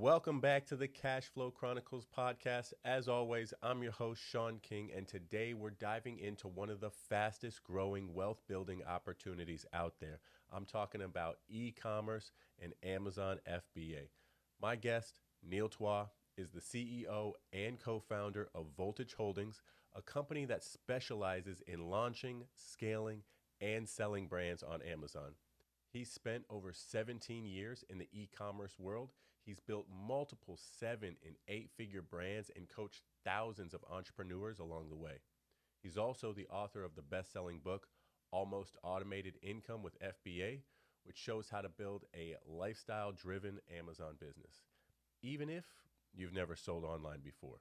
Welcome back to the Cash Flow Chronicles podcast. As always, I'm your host, Shawn King, and today we're diving into one of the fastest growing wealth building opportunities out there. I'm talking about e-commerce and Amazon FBA. My guest, Neil Twa, is the CEO and co-founder of Voltage Holdings, a company that specializes in launching, scaling, and selling brands on Amazon. He's spent over 17 years in the e-commerce world. He's built multiple 7- and 8-figure brands and coached thousands of entrepreneurs along the way. He's also the author of the best-selling book, Almost Automated Income with FBA, which shows how to build a lifestyle-driven Amazon business, even if you've never sold online before.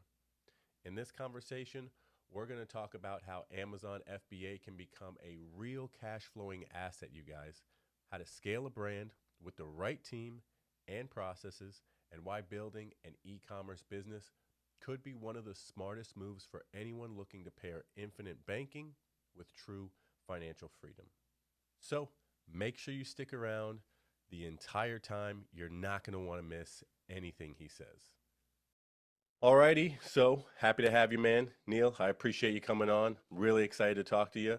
In this conversation, we're going to talk about how Amazon FBA can become a real cash-flowing asset, you guys, how to scale a brand with the right team and processes, and why building an e-commerce business could be one of the smartest moves for anyone looking to pair infinite banking with true financial freedom. So make sure you stick around the entire time. You're not going to want to miss anything he says. Alrighty, so happy to have you, man. Neil, I appreciate you coming on. Really excited to talk to you.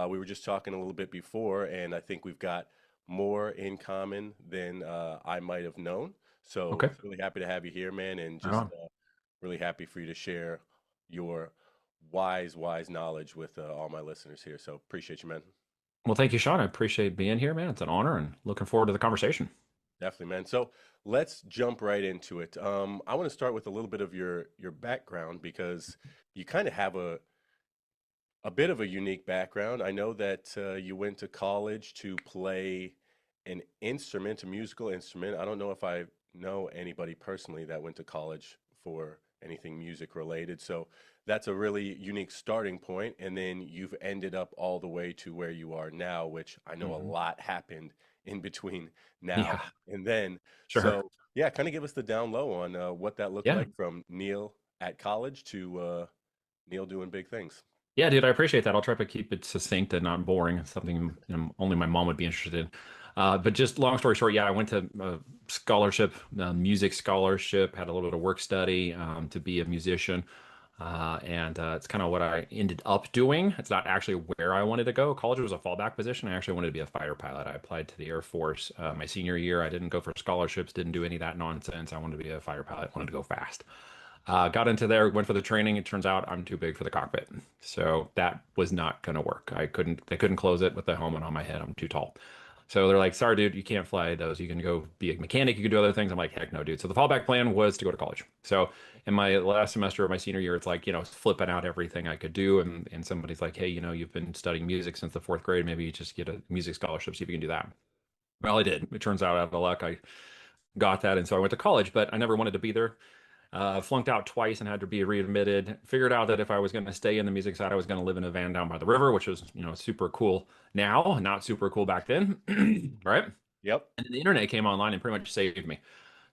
We were just talking a little bit before, and I think we've got more in common than I might have known. So Okay. really happy to have you here, man, and Right just on. really happy for you to share your wise knowledge with all my listeners here. So appreciate you, man. Well, thank you, Shawn. I appreciate being here, man. It's an honor and looking forward to the conversation. Definitely, man. So let's jump right into it. I want to start with a little bit of your background because you kind of have a bit of a unique background. I know that you went to college to play an instrument, a musical instrument. I don't know if I know anybody personally that went to college for anything music related. So that's a really unique starting point. And then you've ended up all the way to where you are now, which I know a Hmm. lot happened in between now Yeah, and then. sure. So yeah, kind of give us the down low on what that looked Yeah. like from Neil at college to Neil doing big things. Yeah, dude, I appreciate that. I'll try to keep it succinct and not boring. It's something only my mom would be interested in. But just long story short, yeah, I went to a scholarship, music scholarship, had a little bit of work study to be a musician. And it's kind of what I ended up doing. It's not actually where I wanted to go. College was a fallback position. I actually wanted to be a fighter pilot. I applied to the Air Force my senior year. I didn't go for scholarships, didn't do any of that nonsense. I wanted to be a fighter pilot, wanted to go fast. Got into there, went for the training. It turns out I'm too big for the cockpit. So that was not going to work. They couldn't close it with the helmet on my head. I'm too tall. So they're like, sorry, dude, you can't fly those. You can go be a mechanic. You can do other things. I'm like, heck no, dude. So the fallback plan was to go to college. So in my last semester of my senior year, it's like, flipping out everything I could do. And somebody's like, hey, you've been studying music since the fourth grade. Maybe you just get a music scholarship, see if you can do that. Well, I did. It turns out out of luck, I got that. And so I went to college, but I never wanted to be there. Flunked out twice and had to be readmitted. Figured out that if I was going to stay in the music side, I was going to live in a van down by the river, which was, super cool now, not super cool back then, right? Yep. And then the internet came online and pretty much saved me.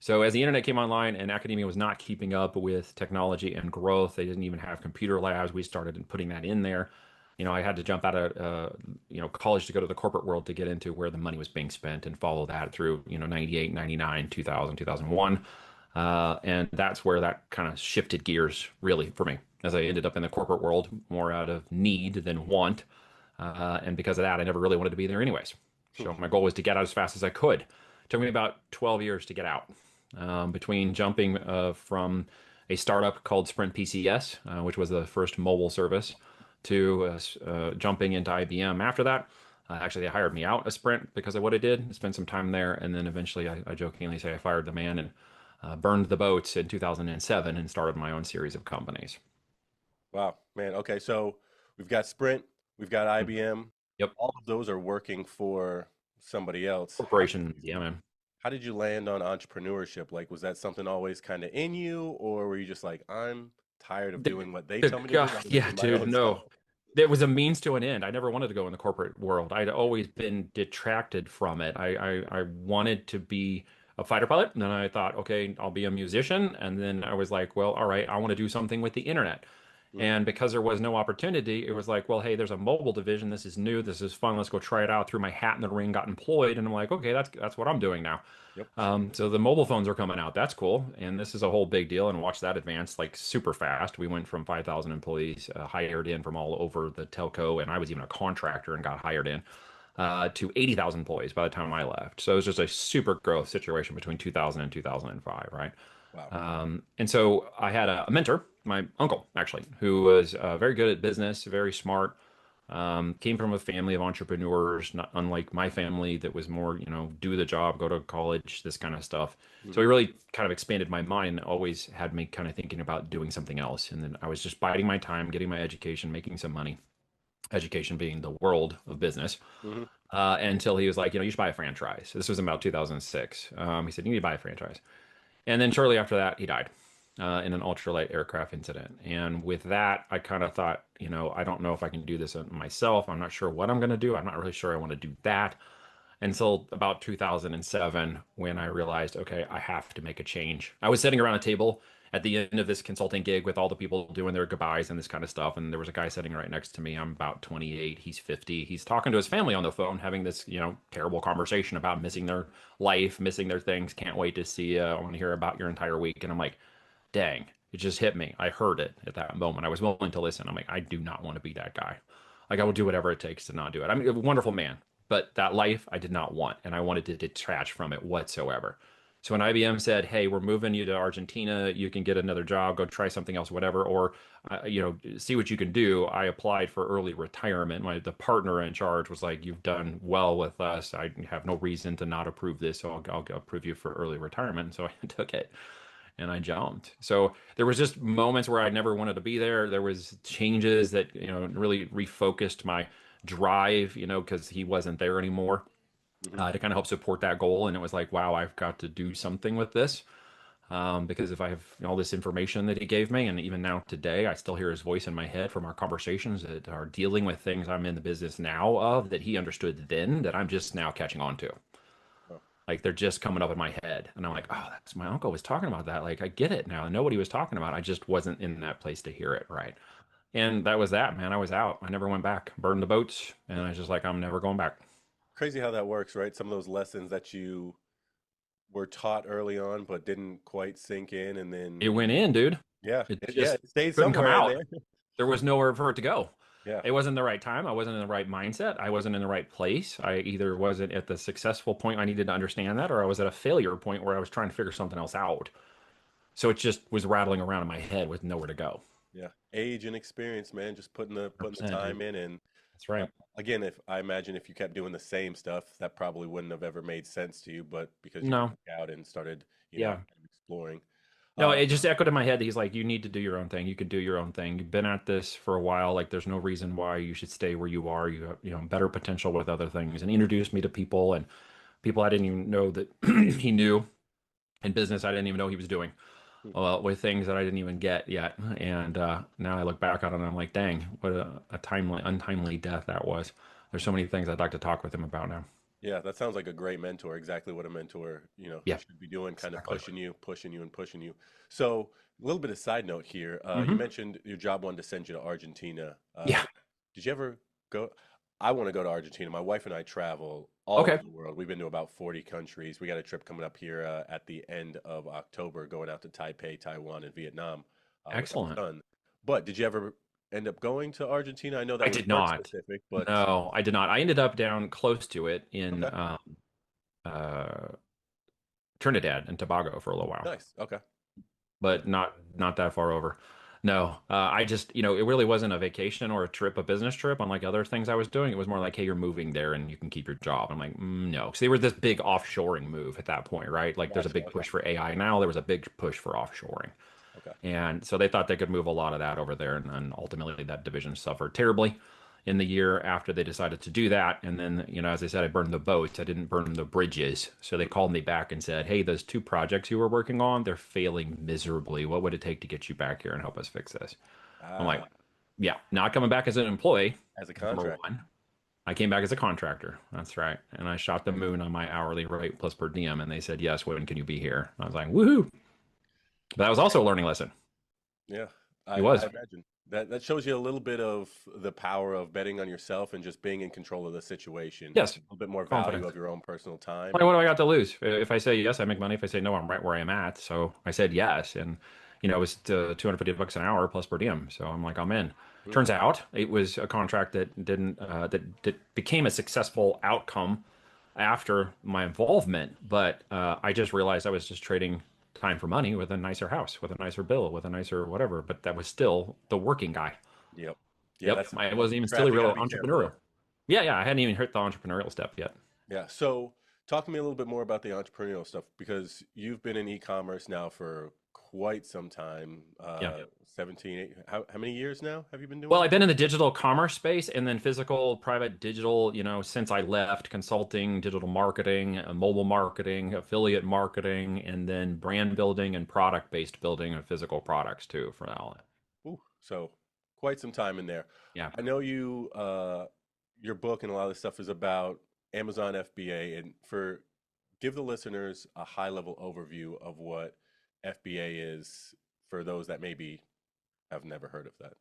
So as the internet came online and academia was not keeping up with technology and growth, they didn't even have computer labs. We started putting that in there. I had to jump out of college to go to the corporate world to get into where the money was being spent and follow that through 98, 99, 2000, 2001. And that's where that kind of shifted gears really for me as I ended up in the corporate world more out of need than want. And because of that, I never really wanted to be there anyways. So my goal was to get out as fast as I could. It took me about 12 years to get out between jumping from a startup called Sprint PCS, which was the first mobile service, to jumping into IBM after that. Actually, they hired me out of Sprint because of what I did. Spent some time there, and then eventually, I jokingly say I fired the man and burned the boats in 2007 and started my own series of companies. Wow, man. Okay, so we've got Sprint, we've got IBM. Yep. All of those are working for somebody else. Corporation. Yeah, man. How did you land on entrepreneurship? Like, was that something always kind of in you, or were you just like, I'm tired of doing what they tell me to do. I'm gonna Yeah, do my dude, own stuff. no. There was a means to an end. I never wanted to go in the corporate world. I'd always been detracted from it. I wanted to be a fighter pilot, and then I thought, okay, I'll be a musician. And then I was like, well, all right, I want to do something with the internet. Mm-hmm. And because there was no opportunity, it was like, well, hey, there's a mobile division. This is new. This is fun. Let's go try it out. Threw my hat in the ring, got employed, and I'm like, okay, that's what I'm doing now. Yep. So the mobile phones are coming out. That's cool. And this is a whole big deal. And watch that advance like super fast. We went from 5,000 employees hired in from all over the telco, and I was even a contractor and got hired in to 80,000 employees by the time I left. So it was just a super growth situation between 2000 and 2005, right? Wow. And so I had a mentor, my uncle actually, who was very good at business, very smart. Came from a family of entrepreneurs, not unlike my family that was more, do the job, go to college, this kind of stuff. So Mm-hmm. he really kind of expanded my mind and always had me kind of thinking about doing something else. And then I was just biding my time, getting my education, making some money, education being the world of business, Mm-hmm. until he was like, you should buy a franchise. This was about 2006. He said, you need to buy a franchise. And then shortly after that, he died in an ultralight aircraft incident. And with that, I kind of thought, I don't know if I can do this myself. I'm not sure what I'm going to do. I'm not really sure I want to do that until about 2007 when I realized, okay, I have to make a change. I was sitting around a table at the end of this consulting gig with all the people doing their goodbyes and this kind of stuff. And there was a guy sitting right next to me. I'm about 28. He's 50. He's talking to his family on the phone, having this, terrible conversation about missing their life, missing their things. Can't wait to see you. I want to hear about your entire week. And I'm like, dang, it just hit me. I heard it at that moment. I was willing to listen. I'm like, I do not want to be that guy. Like, I will do whatever it takes to not do it. I mean, a wonderful man, but that life I did not want, and I wanted to detach from it whatsoever. So when IBM said, "Hey, we're moving you to Argentina. You can get another job, go try something else, whatever, or see what you can do," I applied for early retirement. The partner in charge was like, "You've done well with us. I have no reason to not approve this, so I'll approve you for early retirement." So I took it and I jumped. So there was just moments where I never wanted to be there. There was changes that, really refocused my drive, because he wasn't there anymore, Mm-hmm. to kind of help support that goal. And it was like, wow, I've got to do something with this. Because if I have all this information that he gave me, and even now today, I still hear his voice in my head from our conversations that are dealing with things I'm in the business now of that he understood then that I'm just now catching on to. Oh, Like they're just coming up in my head. And I'm like, oh, that's my uncle was talking about that. Like I get it now. I know what he was talking about. I just wasn't in that place to hear it. Right. And that was that, man. I was out. I never went back. Burned the boats. And I was just like, I'm never going back. crazy how that works, right? Some of those lessons that you were taught early on, but didn't quite sink in, and It then went in, dude. yeah, It yeah, just it stayed couldn't come somewhere in out. there. There was nowhere for it to go. Yeah. It wasn't the right time. I wasn't in the right mindset. I wasn't in the right place. I either wasn't at the successful point I needed to understand that, or I was at a failure point where I was trying to figure something else out. So it just was rattling around in my head with nowhere to go. Yeah, age and experience, man. Just putting the 100%, dude. time in, and That's right. again, if I imagine if you kept doing the same stuff, that probably wouldn't have ever made sense to you. But because you No. broke out and started, Yeah. exploring. No, Uh, it just echoed in my head. He's like, you need to do your own thing. You can do your own thing. You've been at this for a while. Like, there's no reason why you should stay where you are. You have, better potential with other things. And he introduced me to people I didn't even know that he knew in business. I didn't even know he was doing with things that I didn't even get yet. And now I look back on it and I'm like, dang, what a timely, untimely death that was. There's so many things I'd like to talk with him about now. yeah, that sounds like a great mentor. Exactly what a mentor, Yeah, should be doing, kind of exactly. pushing you, and pushing you. So, a little bit of side note here. You Hmm. mentioned your job wanted to send you to Argentina. Yeah. Did you ever go? I want to go to Argentina. My wife and I travel all over Okay. the world. We've been to about 40 countries. We got a trip coming up here at the end of October, going out to Taipei, Taiwan, and Vietnam with our Excellent. son. But did you ever end up going to Argentina? I know I that was did work not. specific, but No, I did not. I ended up down close to it in okay, uh, Trinidad and Tobago for a little while, nice. Okay. Yeah. but not that far over. No, I just it really wasn't a vacation or a trip, a business trip, unlike other things I was doing. It was more like, hey, you're moving there and you can keep your job. I'm like, no, because they were this big offshoring move at that point, right? Like, there's a Gotcha. big Okay. push for AI now. There was a big push for offshoring. Okay. And so they thought they could move a lot of that over there. And then ultimately that division suffered terribly in the year after they decided to do that. And then, as I said, I burned the boats. I didn't burn the bridges. So they called me back and said, hey, those two projects you were working on, they're failing miserably. What would it take to get you back here and help us fix this? I'm like, Ah, yeah, not coming back as an employee, as a number contract. one. I came back as a contractor. That's right. And I shot the moon on my hourly rate plus per diem. And they said, yes, when can you be here? I was like, woohoo. But that was also a learning lesson. Yeah, It I was. imagine. That shows you a little bit of the power of betting on yourself and just being in control of the situation. Yes, A little bit more value confidence. of your own personal time. Like, And what do I got to lose? If I say yes, I make money. If I say no, I'm right where I am at. So I said yes, and it was $250 an hour plus per diem. So I'm like, I'm in. hmm, Turns out it was a contract that didn't that became a successful outcome after my involvement. But I just realized I was just trading time for money with a nicer house, with a nicer bill, with a nicer whatever. But that was still the working guy. yep. Yeah, Yep, that's I a wasn't even still trap a you got real to be careful entrepreneurial. of. Yeah, I hadn't even hit the entrepreneurial step yet. Yeah. So talk to me a little bit more about the entrepreneurial stuff because you've been in e-commerce now for quite some time. Yeah. 17, how many years now have you been doing Well, it? I've been in the digital commerce space and then physical, private, digital, since I left consulting, digital marketing, mobile marketing, affiliate marketing, and then brand building and product-based building of physical products too for now. Ooh, so quite some time in there. Yeah. I know your book and a lot of this stuff is about Amazon FBA, and for give the listeners a high level overview of what FBA is for those that maybe have never heard of that.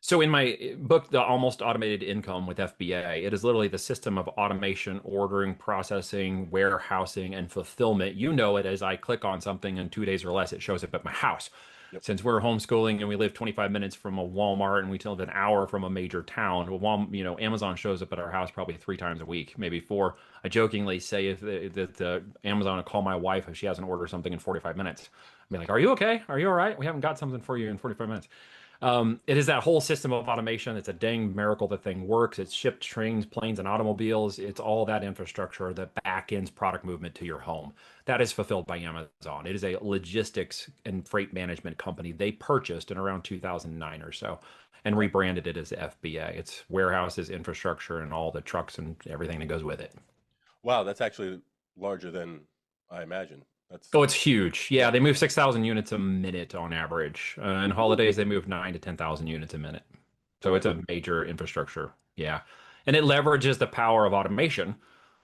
So in my book, The Almost Automated Income with FBA, it is literally the system of automation, ordering, processing, warehousing, and fulfillment. You know it as I click on something in 2 days or less, it shows up at my house. Yep. Since we're homeschooling and we live 25 minutes from a Walmart and we live an hour from a major town, Amazon shows up at our house probably 3 times a week, maybe four. I jokingly say that Amazon will call my wife if she hasn't ordered something in 45 minutes. I'll be like, "Are you okay? Are you all right? We haven't got something for you in 45 minutes." It is that whole system of automation. It's a dang miracle the thing works. It's shipped trains, planes, and automobiles. It's all that infrastructure that back ends product movement to your home. That is fulfilled by Amazon. It is a logistics and freight management company they purchased in around 2009 or so and Wow. rebranded it as FBA. It's warehouses, infrastructure, and all the trucks and everything that goes with it. Wow, that's actually larger than I imagined. That's Oh, it's huge. Yeah, yeah. they move 6,000 units a minute on average. And Ooh, holidays, they move 9 to 10,000 units a minute. So boy. it's a major infrastructure. Yeah. And it leverages the power of automation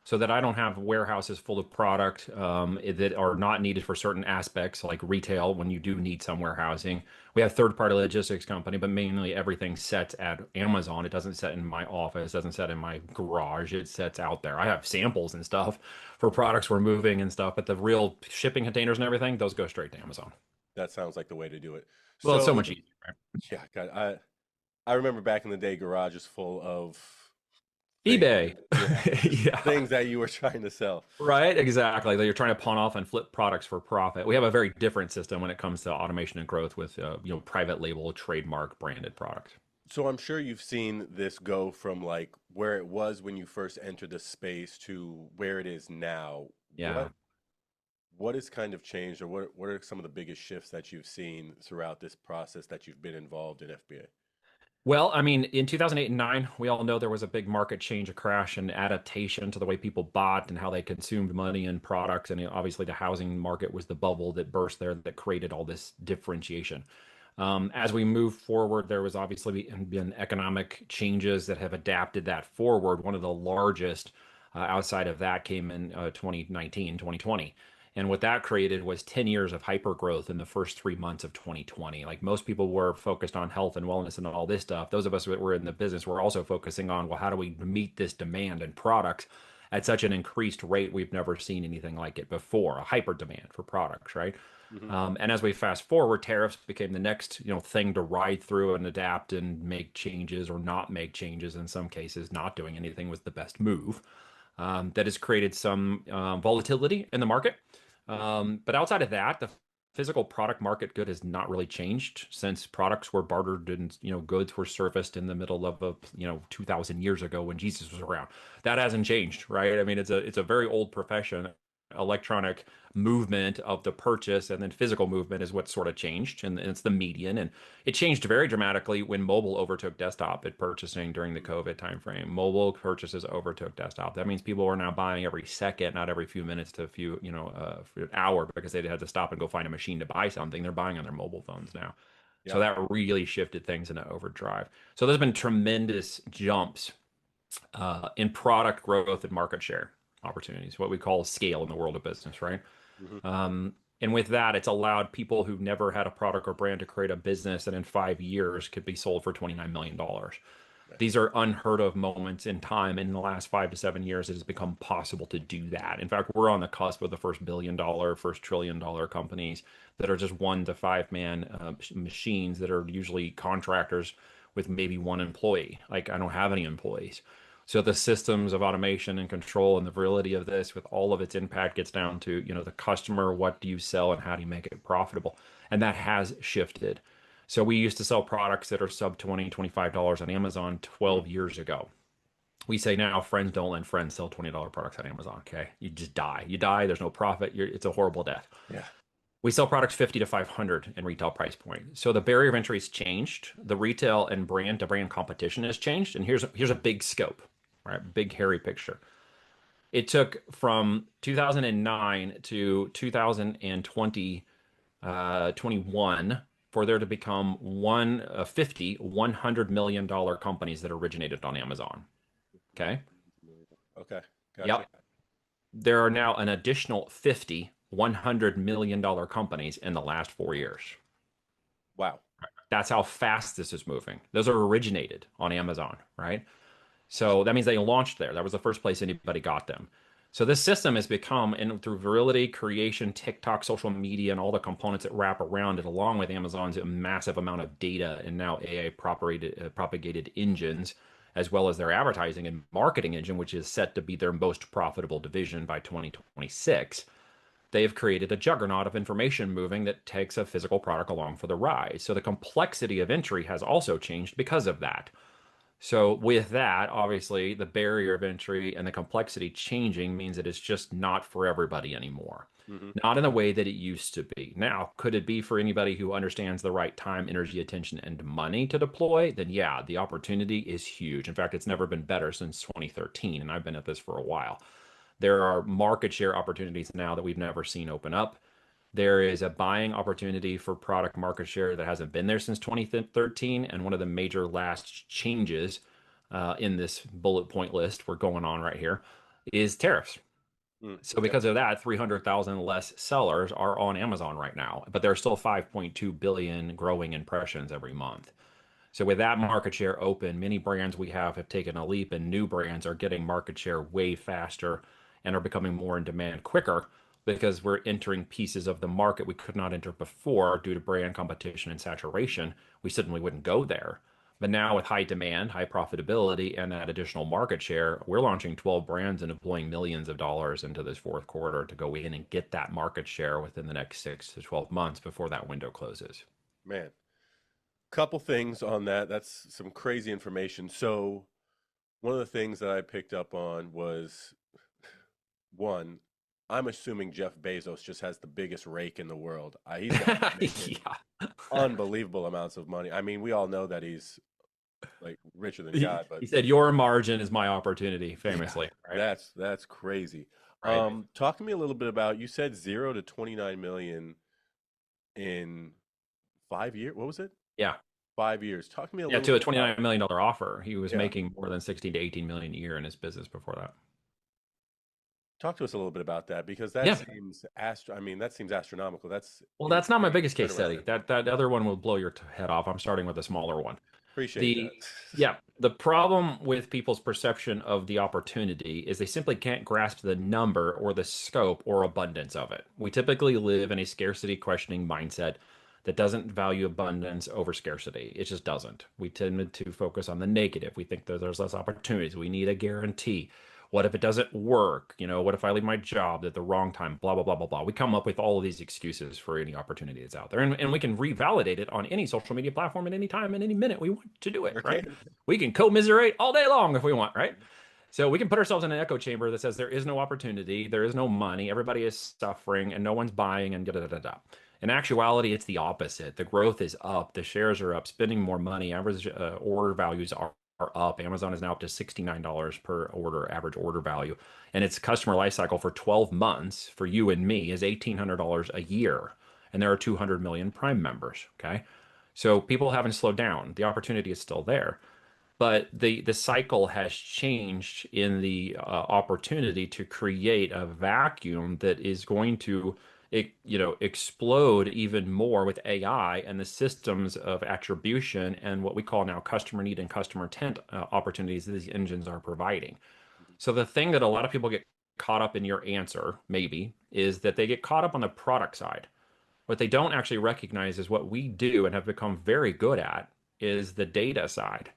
so that I don't have warehouses full of product that are not needed for certain aspects, like retail, when you do need some warehousing. We have third-party logistics company, but mainly everything sets at Amazon. It doesn't set in my office, doesn't set in my garage. It sets out there. I have samples and stuff for products we're moving and stuff, but the real shipping containers and everything, those go straight to Amazon. That sounds like the way to do it. Well, it's so So much easier, right? yeah, God, I remember back in the day, garages full of things. eBay. Yeah, just Yeah. things that you were trying to sell. Right, exactly. That you're trying to pawn off and flip products for profit. We have a very different system when it comes to automation and growth with private label, trademark, branded products. So I'm sure you've seen this go from like where it was when you first entered the space to where it is now. Yeah. What has kind of changed, or what are some of the biggest shifts that you've seen throughout this process that you've been involved in FBA? Well, I mean, in 2008 and 9, we all know there was a big market change, a crash, and adaptation to the way people bought and how they consumed money and products. And obviously, the housing market was the bubble that burst there that created all this differentiation. As we move forward, there was obviously been economic changes that have adapted that forward. One of the largest outside of that came in 2019, 2020. And what that created was 10 years of hyper growth in the first 3 months of 2020. Like most people were focused on health and wellness and all this stuff. Those of us that were in the business were also focusing on, well, how do we meet this demand and products at such an increased rate we've never seen anything like it before, a hyper demand for products, right? Hmm. And as we fast forward, tariffs became the next, thing to ride through and adapt and make changes or not make changes. In some cases, not doing anything was the best move. That has created some volatility in the market. But outside of that, the physical product market good has not really changed since products were bartered and goods were surfaced in the middle of 2,000 years ago when Jesus was around. That hasn't changed, right? I mean, it's a very old profession. Electronic movement of the purchase and then physical movement is what sort of changed, and it's the median. And it changed very dramatically when mobile overtook desktop at purchasing during the COVID timeframe. Mobile purchases overtook desktop. That means people are now buying every second, not every few minutes to a few, for an hour because they had to stop and go find a machine to buy something. They're buying on their mobile phones now. So Yeah. that really shifted things into overdrive. So there's been tremendous jumps in product growth and market share opportunities, what we call scale in the world of business, right? Hmm. Um, And with that, it's allowed people who've never had a product or brand to create a business that in 5 years could be sold for $29 million. Right. These are unheard of moments in time. In the last 5 to 7 years, it has become possible to do that. In fact, we're on the cusp of the first billion dollar, first trillion dollar companies that are just 1 to 5 man machines that are usually contractors with maybe one employee. Like I don't have any employees. So the systems of automation and control and the virility of this with all of its impact gets down to, the customer, what do you sell and how do you make it profitable? And that has shifted. So we used to sell products that are sub $20, $25 on Amazon Mm. 12 years ago. We say now friends don't let friends sell $20 products on Amazon. Okay. You just die. You die. There's no profit. It's a horrible death. Yeah. We sell products 50 to 500 in retail price point. So the barrier of entry has changed. The retail and brand to brand competition has changed. And here's a big scope, right? Big hairy picture. It took from 2009 to 2020 21 for there to become 100 million dollar companies that originated on Amazon. Okay. Okay. Gotcha. Yep. There are now an additional 50 $100 million companies in the last 4 years. Wow. That's how fast this is moving. Those are originated on Amazon, right? So that means they launched there. That was the first place anybody got them. So this system has become, and through virility, creation, TikTok, social media, and all the components that wrap around it, along with Amazon's massive amount of data and now AI propagated engines, as well as their advertising and marketing engine, which is set to be their most profitable division by 2026. They have created a juggernaut of information moving that takes a physical product along for the ride. So the complexity of entry has also changed because of that. So with that, obviously, the barrier of entry and the complexity changing means that it's just not for everybody anymore. Hmm. Not in the way that it used to be. Now, could it be for anybody who understands the right time, energy, attention, and money to deploy? Then yeah, the opportunity is huge. In fact, it's never been better since 2013, and I've been at this for a while. There are market share opportunities now that we've never seen open up. There is a buying opportunity for product market share that hasn't been there since 2013. And one of the major last changes in this bullet point list we're going on right here is tariffs. Mm. So Yep. because of that, 300,000 less sellers are on Amazon right now, but there are still 5.2 billion growing impressions every month. So with that market share open, many brands we have taken a leap, and new brands are getting market share way faster and are becoming more in demand quicker because we're entering pieces of the market we could not enter before due to brand competition and saturation. We suddenly wouldn't go there. But now with high demand, high profitability, and that additional market share, we're launching 12 brands and deploying millions of dollars into this fourth quarter to go in and get that market share within the next 6 to 12 months before that window closes. Man. Couple things on that. That's some crazy information. So, one of the things that I picked up on was one, I'm assuming Jeff Bezos just has the biggest rake in the world. He's got to be making Yeah. unbelievable amounts of money. I mean, we all know that he's like richer than he, God, but he said, "Your margin is my opportunity," yeah, famously, right? that's crazy. Right. Talk to me a little bit about, you said 0 to 29 million in 5 years. What was it? Yeah. 5 years. Talk to me a Yeah. little To a bit about, $29 million offer. He was yeah. making more than 16 to 18 million a year in his business before that. Talk to us a little bit about that because that Yeah. seems I mean, that seems astronomical. That's Well, that's not my insane biggest case turnaround. study. That other one will blow your head off. I'm starting with a smaller one. Appreciate that. The Yeah, the problem with people's perception of the opportunity is they simply can't grasp the number or the scope or abundance of it. We typically live in a scarcity questioning mindset that doesn't value abundance over scarcity. It just doesn't. We tend to focus on the negative. We think that there's less opportunities. We need a guarantee. What if it doesn't work? What if I leave my job at the wrong time? Blah, blah, blah, blah, blah. We come up with all of these excuses for any opportunity that's out there. And we can revalidate it on any social media platform at any time, at any minute we want to do it, Sure right? can. We can commiserate all day long if we want, right? So we can put ourselves in an echo chamber that says there is no opportunity, there is no money, everybody is suffering, and no one's buying, and da da da da. In actuality, it's the opposite. The growth is up, the shares are up, spending more money, average order values are up. Amazon is now up to $69 per order, average order value. And its customer life cycle for 12 months for you and me is $1,800 a year. And there are 200 million Prime members. Okay. So people haven't slowed down. The opportunity is still there. But the cycle has changed in the opportunity to create a vacuum that is going to explode even more with AI and the systems of attribution and what we call now customer need and customer intent opportunities that these engines are providing. So the thing that a lot of people get caught up in your answer, maybe, is that they get caught up on the product side. What they don't actually recognize is what we do and have become very good at is the data side.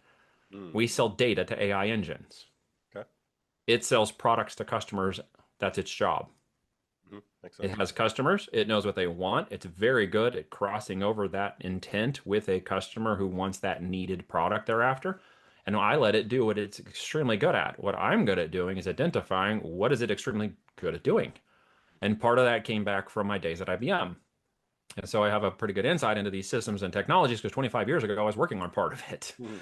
Mm. We sell data to AI engines. Okay. It sells products to customers. That's its job. Makes It sense. has customers. It knows what they want. It's very good at crossing over that intent with a customer who wants that needed product they're after. And I let it do what it's extremely good at. What I'm good at doing is identifying what is it extremely good at doing. And part of that came back from my days at IBM. And so I have a pretty good insight into these systems and technologies because 25 years ago, I was working on part of it. Mm.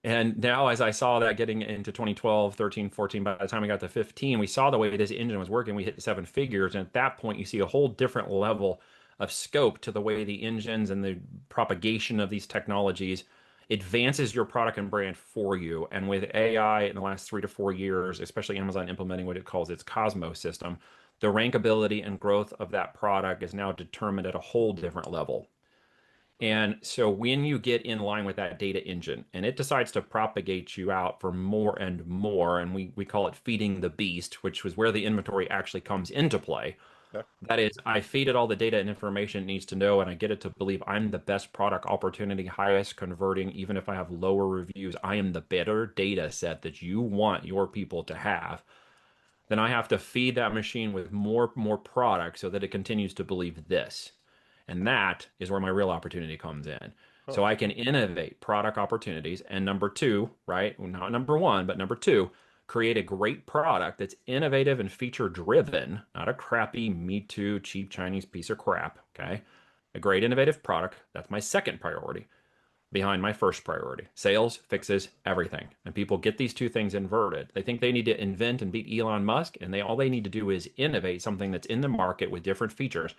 And now, as I saw that getting into 2012, 13, 14, by the time we got to 15, we saw the way this engine was working. We hit seven figures. And at that point, you see a whole different level of scope to the way the engines and the propagation of these technologies advances your product and brand for you. And with AI in the last 3 to 4 years, especially Amazon implementing what it calls its Cosmos system, the rankability and growth of that product is now determined at a whole different level. And so when you get in line with that data engine and it decides to propagate you out for more and more, and we call it feeding the beast, which was where the inventory actually comes into play. Okay. That is, I feed it all the data and information it needs to know, and I get it to believe I'm the best product opportunity, highest converting, even if I have lower reviews. I am the better data set that you want your people to have. Then I have to feed that machine with more product so that it continues to believe this. And that is where my real opportunity comes in. Huh. So I can innovate product opportunities. And number two, right? Not number one, but number two, create a great product that's innovative and feature driven, not a crappy Me Too, cheap Chinese piece of crap. Okay. A great innovative product. That's my second priority behind my first priority. Sales fixes everything. And people get these two things inverted. They think they need to invent and beat Elon Musk, and all they need to do is innovate something that's in the market with different features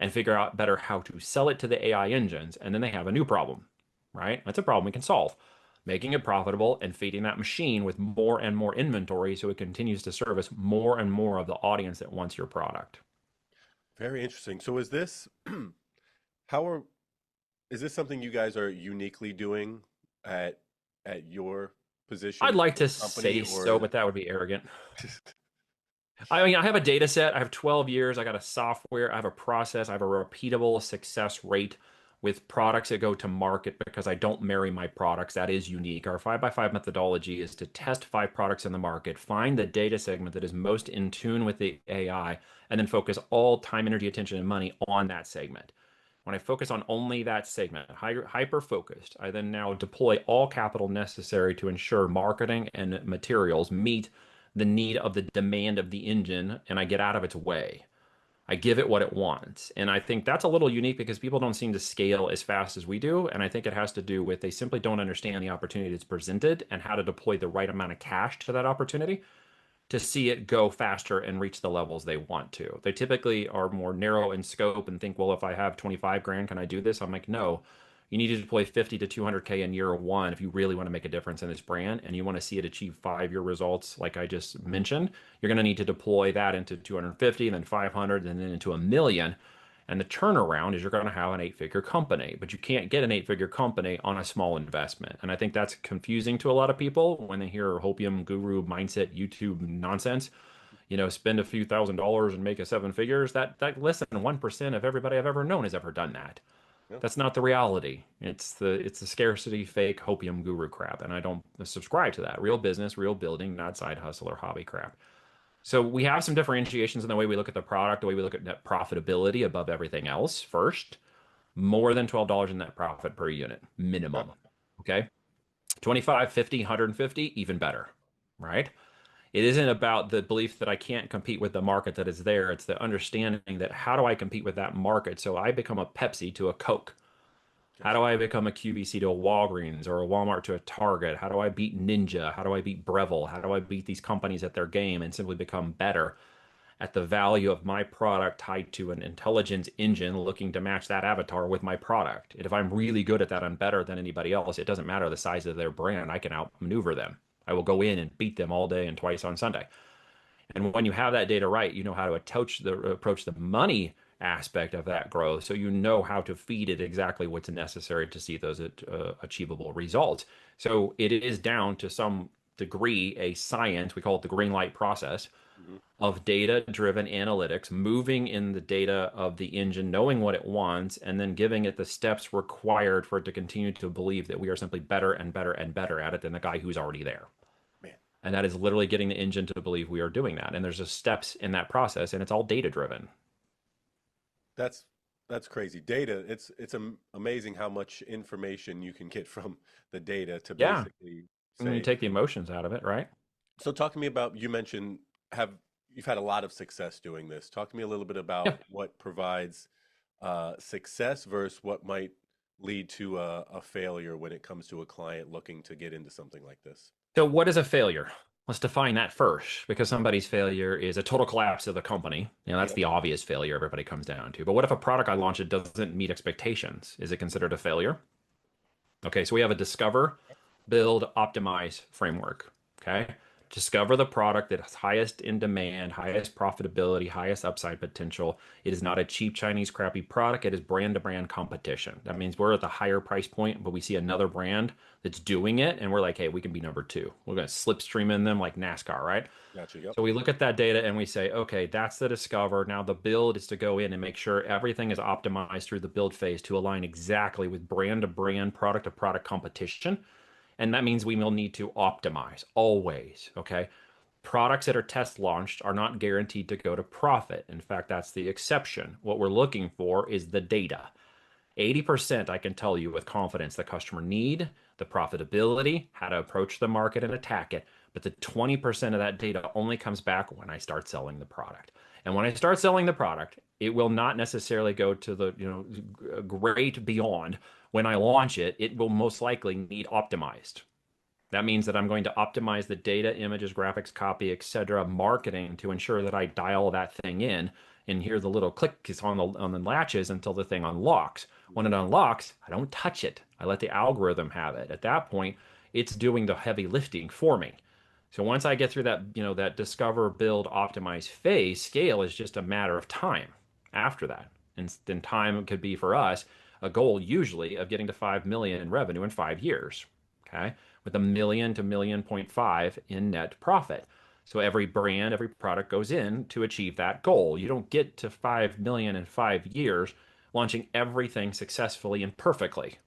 and figure out better how to sell it to the AI engines. And then they have a new problem, right? That's a problem we can solve. Making it profitable and feeding that machine with more and more inventory so it continues to service more and more of the audience that wants your product. Very interesting. So how are is this something you guys are uniquely doing at your I'd position like in to the company, say or so, but that would be arrogant. I mean, I have a data set. I have 12 years. I got a software. I have a process. I have a repeatable success rate with products that go to market because I don't marry my products. That is unique. Our 5 by 5 methodology is to test 5 products in the market, find the data segment that is most in tune with the AI, and then focus all time, energy, attention, and money on that segment. When I focus on only that segment, hyper focused, I then now deploy all capital necessary to ensure marketing and materials meet the need of the demand of the engine and I get out of its way. I give it what it wants. And I think that's a little unique because people don't seem to scale as fast as we do. And I think it has to do with they simply don't understand the opportunity that's presented and how to deploy the right amount of cash to that opportunity to see it go faster and reach the levels they want to. They typically are more narrow in scope and think, well, if I have 25 grand, can I do this? I'm like, no. You need to deploy 50 to 200K in year one if you really want to make a difference in this brand and you want to see it achieve 5 year results, like I just mentioned. You're going to need to deploy that into 250, then 500, and then into a million. And the turnaround is you're going to have an 8 figure company, but you can't get an 8 figure company on a small investment. And I think that's confusing to a lot of people when they hear hopium guru mindset YouTube nonsense. Spend a few $1,000s and make a 7 figures. That less than 1% of everybody I've ever known has ever done that. yeah. That's not the reality. It's the scarcity fake hopium guru crap, and I don't subscribe to that. Real business, real building, not side hustle or hobby crap. So we have some differentiations in the way we look at the product, the way we look at net profitability above everything else. First, more than $12 in net profit per unit, Okay. minimum. Okay. 25, 50, 150, even better. Right. It isn't about the belief that I can't compete with the market that is there. It's the understanding that how do I compete with that market? So I become a Pepsi to a Coke. How Gotcha. do I become a QVC to a Walgreens or a Walmart to a Target? How do I beat Ninja? How do I beat Breville? How do I beat these companies at their game and simply become better at the value of my product tied to an intelligence engine looking to match that avatar with my product? And if I'm really good at that, I'm better than anybody else. It doesn't matter the size of their brand. I can outmaneuver them. I will go in and beat them all day and twice on Sunday. And when you have that data right, you know how to approach the money aspect of that growth. So you know how to feed it exactly what's necessary to see those achievable results. So it is down to some degree a science, we call it the green light process Hmm. of data-driven analytics, moving in the data of the engine, knowing what it wants, and then giving it the steps required for it to continue to believe that we are simply better and better and better at it than the guy who's already there. Man, And that is literally getting the engine to believe we are doing that. And there's just steps in that process, and it's all data-driven. that's that's crazy. Data, it's amazing how much information you can get from the data to Yeah. basically And you say. take the emotions out of it, right? So talk to me about, you mentioned have you've had a lot of success doing this. Talk to me a little bit Yeah. about what provides success versus what might lead to a failure when it comes to a client looking to get into something like this. So, what is a failure? Let's define that first, because somebody's failure is a total collapse of the company. That's Yep. the obvious failure everybody comes down to. But what if a product I launch it doesn't meet expectations? Is it considered a failure? Okay, so we have a discover, build, optimize framework. Okay. Discover the product that is highest in demand, highest profitability, highest upside potential. It is not a cheap Chinese crappy product. It is brand to brand competition. That means we're at the higher price point, but we see another brand that's doing it, and we're like, hey, we can be number two. We're going to slipstream in them like NASCAR, right? Gotcha. Yep. So we look at that data and we say, okay, that's the discover. Now the build is to go in and make sure everything is optimized through the build phase to align exactly with brand to brand, product to product competition. And that means we will need to optimize always. Okay. Products that are test launched are not guaranteed to go to profit. In fact, that's the exception. What we're looking for is the data. 80% I can tell you with confidence the customer need, the profitability, how to approach the market and attack it. But the 20% of that data only comes back when I start selling the product. And when I start selling the product, it will not necessarily go to the, great beyond. When I launch it, it will most likely need optimized. That means that I'm going to optimize the data, images, graphics, copy, etc., marketing to ensure that I dial that thing in and hear the little click is on the latches until the thing unlocks. When it unlocks, I don't touch it. I let the algorithm have it. At that point, it's doing the heavy lifting for me. So once I get through that, that discover, build, optimize phase, scale is just a matter of time after that. And then time could be for us a goal usually of getting to 5 million in revenue in 5 years. Okay. With a million to million point five in net profit. So every brand, every product goes in to achieve that goal. You don't get to 5 million in 5 years launching everything successfully and perfectly.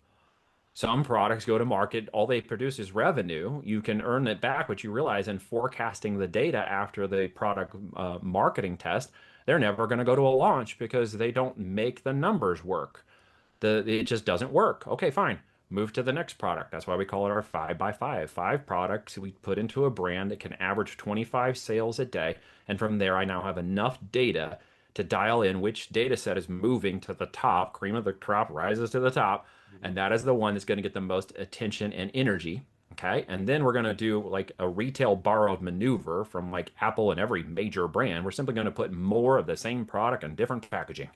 Some products go to market, all they produce is revenue. You can earn it back, but you realize in forecasting the data after the product marketing test, they're never going to go to a launch because they don't make the numbers work. It just doesn't work. Okay, fine. Move to the next product. That's why we call it our 5 by 5. 5 products we put into a brand that can average 25 sales a day. And from there, I now have enough data to dial in which data set is moving to the top. Cream of the crop rises to the top. Hmm. And that is the one that's going to get the most attention and energy. Okay. And then we're going to do like a retail borrowed maneuver from like Apple and every major brand. We're simply going to put more of the same product in different packaging.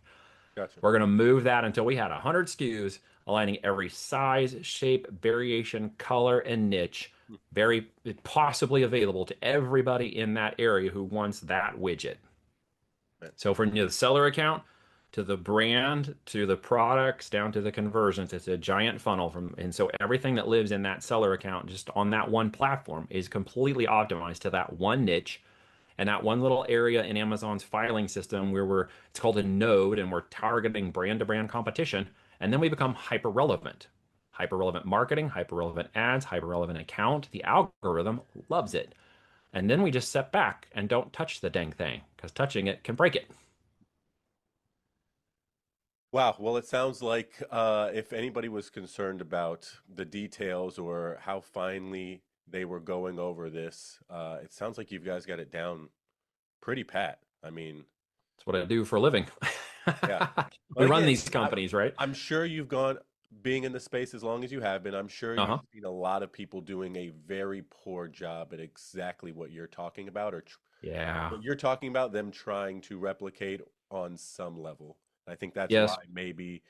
Gotcha. We're going to move that until we had 100 SKUs, aligning every size, shape, variation, color, and niche, Hmm. very possibly available to everybody in that area who wants that widget. Man. So from the seller account to the brand to the products down to the conversions, it's a giant funnel and so everything that lives in that seller account just on that one platform is completely optimized to that one niche and that one little area in Amazon's filing system where it's called a node and we're targeting brand to brand competition. And then we become hyper relevant. Hyper relevant marketing, hyper relevant ads, hyper relevant account. The algorithm loves it. And then we just step back and don't touch the dang thing because touching it can break it. Wow. Well, it sounds like if anybody was concerned about the details or how finely they were going over this, it sounds like you guys got it down pretty pat. I mean, That's what I do for a living. yeah. We But run again, these companies, right? I'm sure you've gone, being in the space as long as you have been, I'm sure you've Uh-huh. seen a lot of people doing a very poor job at exactly what you're talking about, or Yeah. what you're talking about, them trying to replicate on some level. I think that's why Yes. maybe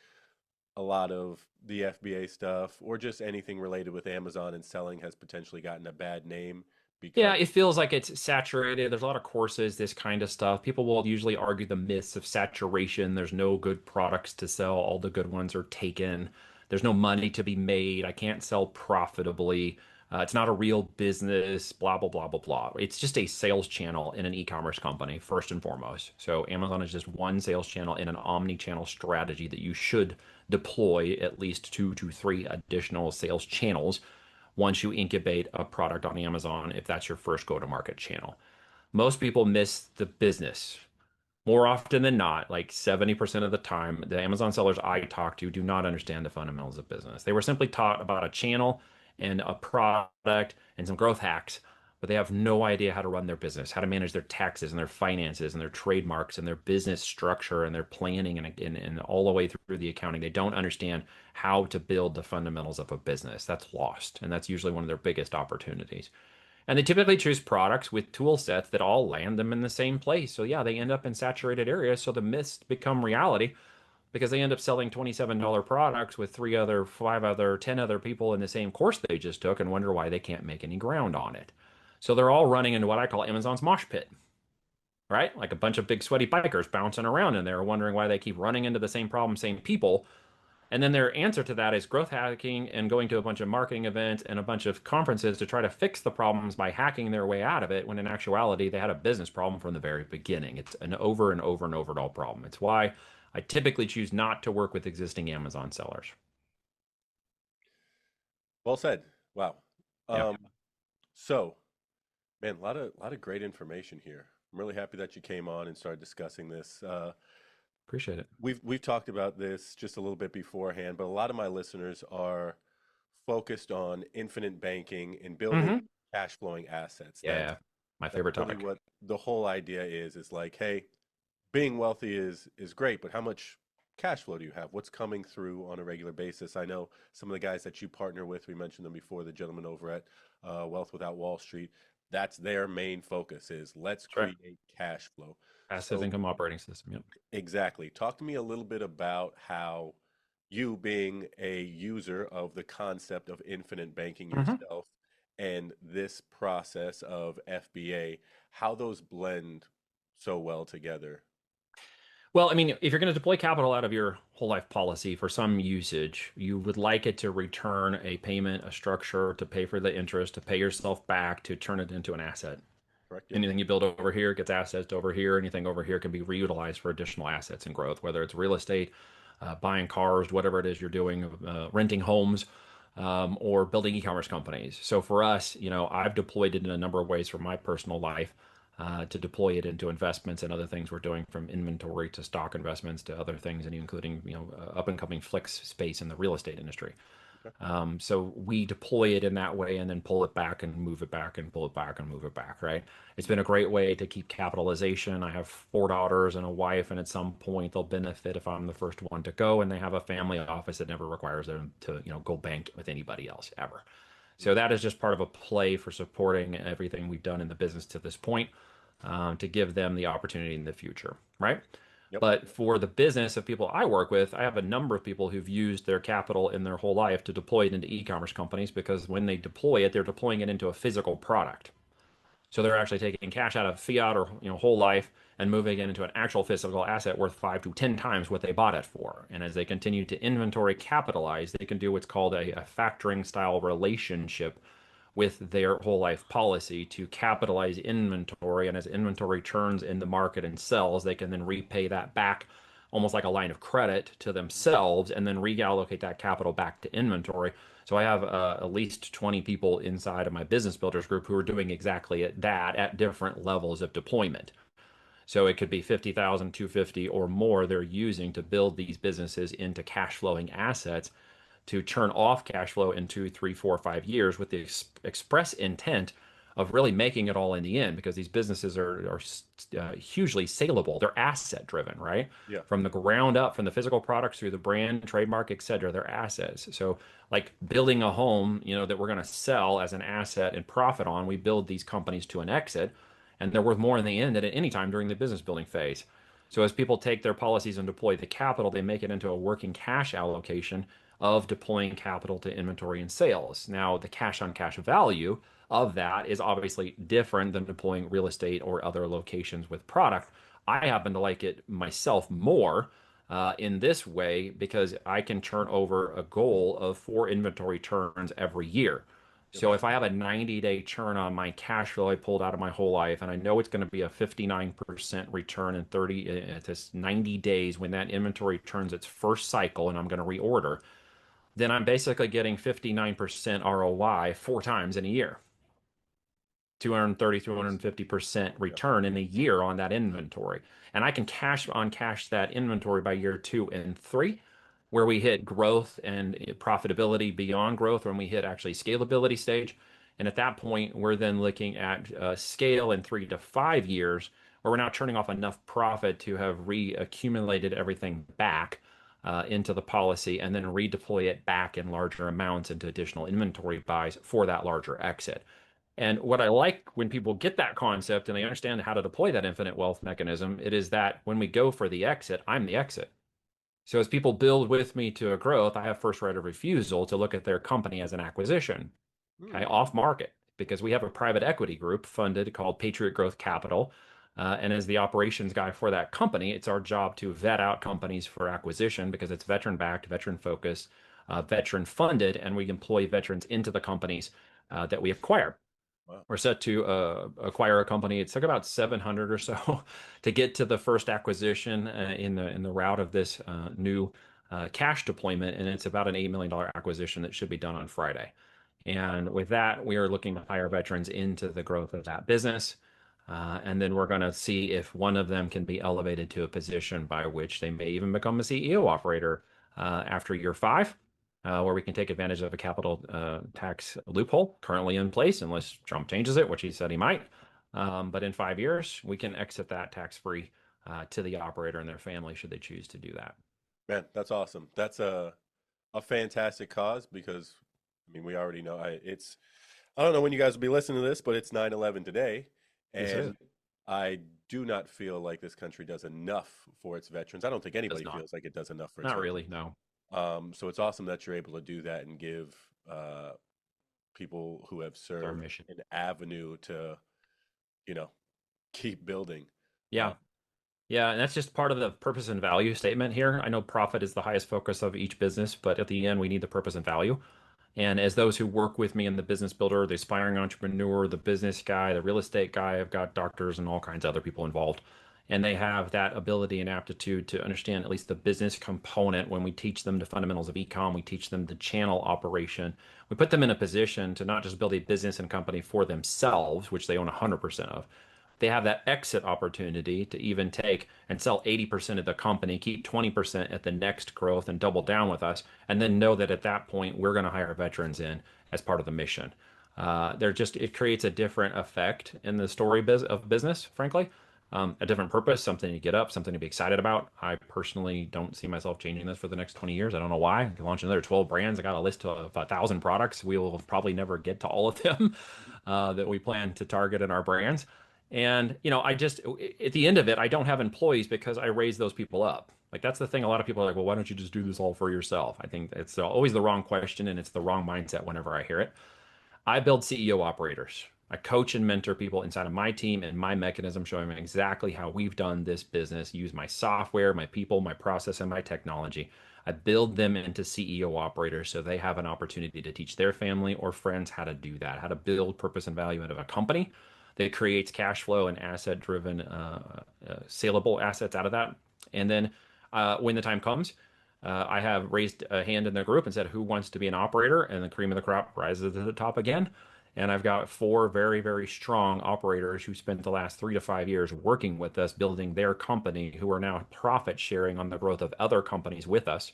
a lot of the FBA stuff or just anything related with Amazon and selling has potentially gotten a bad name because Yeah, it feels like it's saturated. There's a lot of courses, this kind of stuff. People will usually argue the myths of saturation. There's no good products to sell. All the good ones are taken. There's no money to be made. I can't sell profitably. It's not a real business, blah, blah, blah, blah, blah. It's just a sales channel in an e-commerce company, first and foremost. So Amazon is just one sales channel in an omni-channel strategy that you should deploy at least 2 to 3 additional sales channels once you incubate a product on Amazon, if that's your first go-to-market channel. Most people miss the business. More often than not, like 70% of the time, the Amazon sellers I talk to do not understand the fundamentals of business. They were simply taught about a channel and a product and some growth hacks, but they have no idea how to run their business, how to manage their taxes and their finances and their trademarks and their business structure and their planning and all the way through the accounting. They don't understand how to build the fundamentals of a business. That's lost, and that's usually one of their biggest opportunities. And they typically choose products with tool sets that all land them in the same place. So yeah, they end up in saturated areas. So the myths become reality because they end up selling $27 products with 3 other, 5 other, 10 other people in the same course they just took and wonder why they can't make any ground on it. So they're all running into what I call Amazon's mosh pit, right? Like a bunch of big sweaty bikers bouncing around in there, wondering why they keep running into the same problem, same people, and then their answer to that is growth hacking and going to a bunch of marketing events and a bunch of conferences to try to fix the problems by hacking their way out of it, when in actuality, they had a business problem from the very beginning. It's an over and over and over and all problem. It's why I typically choose not to work with existing Amazon sellers. well said. Wow. Yeah, Um, so man, a lot of great information here. I'm really happy that you came on and started discussing this. appreciate it. We've talked about this just a little bit beforehand, but a lot of my listeners are focused on infinite banking and building Hmm. cash flowing assets. That's Yeah, my that's favorite really topic. what the whole idea is like, hey, being wealthy is great, but how much cash flow do you have? What's coming through on a regular basis? I know some of the guys that you partner with, we mentioned them before, the gentleman over at Wealth Without Wall Street. That's their main focus is let's That's right. create cash flow. Passive So income operating system. Yep. exactly. Talk to me a little bit about how you, being a user of the concept of infinite banking Hmm. yourself, and this process of FBA, how those blend so well together. Well, I mean, if you're going to deploy capital out of your whole life policy for some usage, you would like it to return a payment, a structure to pay for the interest, to pay yourself back, to turn it into an asset. Correct? Yep. Anything you build over here gets assets over here. Anything over here can be reutilized for additional assets and growth, whether it's real estate, buying cars, whatever it is you're doing, renting homes, or building e-commerce companies. So for us, I've deployed it in a number of ways for my personal life, to deploy it into investments and other things we're doing, from inventory to stock investments to other things, and including up and coming flex space in the real estate industry. Okay. So we deploy it in that way and then pull it back and move it back and pull it back and move it back, right? It's been a great way to keep capitalization. I have 4 daughters and a wife, and at some point they'll benefit if I'm the first one to go, and they have a family office that never requires them to, go bank with anybody else ever. So that is just part of a play for supporting everything we've done in the business to this point, to give them the opportunity in the future, right? Yep. But for the business of people I work with, I have a number of people who've used their capital in their whole life to deploy it into e-commerce companies, because when they deploy it, they're deploying it into a physical product. So they're actually taking cash out of fiat or whole life and moving it into an actual physical asset worth 5 to 10 times what they bought it for. And as they continue to inventory capitalize, they can do what's called a factoring style relationship with their whole life policy to capitalize inventory. And as inventory turns in the market and sells, they can then repay that back almost like a line of credit to themselves and then reallocate that capital back to inventory. So I have at least 20 people inside of my business builders group who are doing exactly that at different levels of deployment. So it could be 50,000, 250 or more they're using to build these businesses into cash flowing assets, to turn off cash flow in 2, 3, 4, 5 years with the express intent of really making it all in the end, because these businesses are hugely saleable. They're asset driven, right? Yeah. From the ground up, from the physical products through the brand, trademark, et cetera, they're assets. So, like building a home, that we're going to sell as an asset and profit on, we build these companies to an exit, and they're worth more in the end than at any time during the business building phase. So as people take their policies and deploy the capital, they make it into a working cash allocation of deploying capital to inventory and sales. Now, the cash on cash value of that is obviously different than deploying real estate or other locations with product. I happen to like it myself more in this way because I can turn over a goal of 4 inventory turns every year. So Okay. if I have a 90-day churn on my cash flow I pulled out of my whole life, and I know it's going to be a 59% return in 90 days when that inventory turns its first cycle and I'm going to reorder, then I'm basically getting 59% ROI 4 times in a year. 230, Jeez. 250% Yep. return in a year on that inventory. And I can cash that inventory by year 2 and 3, where we hit growth and profitability beyond growth, when we hit actually scalability stage. And at that point, we're then looking at scale in 3 to 5 years, where we're now turning off enough profit to have reaccumulated everything back into the policy and then redeploy it back in larger amounts into additional inventory buys for that larger exit. And what I like when people get that concept and they understand how to deploy that infinite wealth mechanism, it is that when we go for the exit, I'm the exit. So as people build with me to a growth, I have first right of refusal to look at their company as an acquisition, okay, Hmm. off market, because we have a private equity group funded called Patriot Growth Capital. And as the operations guy for that company, it's our job to vet out companies for acquisition because it's veteran backed, veteran focused, veteran funded, and we employ veterans into the companies that we acquire. Wow. We're set to acquire a company. It took about 700 or so to get to the first acquisition in the route of this new cash deployment, and it's about an $8 million acquisition that should be done on Friday. And with that, we are looking to hire veterans into the growth of that business. And then we're going to see if one of them can be elevated to a position by which they may even become a CEO operator after year 5, where we can take advantage of a capital tax loophole currently in place, unless Trump changes it, which he said he might. But in 5 years, we can exit that tax free to the operator and their family should they choose to do that. Man, that's awesome. That's a fantastic cause because I mean we already know I don't know when you guys will be listening to this, but it's 9/11 today, Yes, it is. and I do not feel like this country does enough for its veterans. I don't think Does anybody not. feels like it does enough for its Not veterans. really. No. So it's awesome that you're able to do that and give uh, people who have It's our served mission. an avenue to, you know, keep building. Uh, Yeah. Yeah, and that's just part of the purpose and value statement here. I know profit is the highest focus of each business, but at the end, we need the purpose and value. And as those who work with me in the business builder, the aspiring entrepreneur, the business guy, the real estate guy, I've got doctors and all kinds of other people involved. And they have that ability and aptitude to understand at least the business component. When we teach them the fundamentals of ecom, we teach them the channel operation. We put them in a position to not just build a business and company for themselves, which they own 100% of. They have that exit opportunity to even take and sell 80% of the company, keep 20% at the next growth and double down with us, and then know that at that point we're going to hire veterans in as part of the mission. It creates a different effect in the story of business, frankly. A different purpose, something to get up, something to be excited about. I personally don't see myself changing this for the next 20 years. I don't know why. I can launch another 12 brands. I got a list of 1,000 products. We will probably never get to all of them that we plan to target in our brands. And, at the end of it, I don't have employees because I raise those people up. Like, that's the thing. A lot of people are like, well, why don't you just do this all for yourself? I think it's always the wrong question and it's the wrong mindset whenever I hear it. I build CEO operators. I coach and mentor people inside of my team and my mechanism, showing them exactly how we've done this business, use my software, my people, my process, and my technology. I build them into CEO operators so they have an opportunity to teach their family or friends how to do that, how to build purpose and value out of a company that creates cash flow and asset driven, saleable assets out of that. And then when the time comes, I have raised a hand in the group and said, who wants to be an operator? And the cream of the crop rises to the top again. And I've got 4 very, very strong operators who spent the last 3 to 5 years working with us, building their company, who are now profit sharing on the growth of other companies with us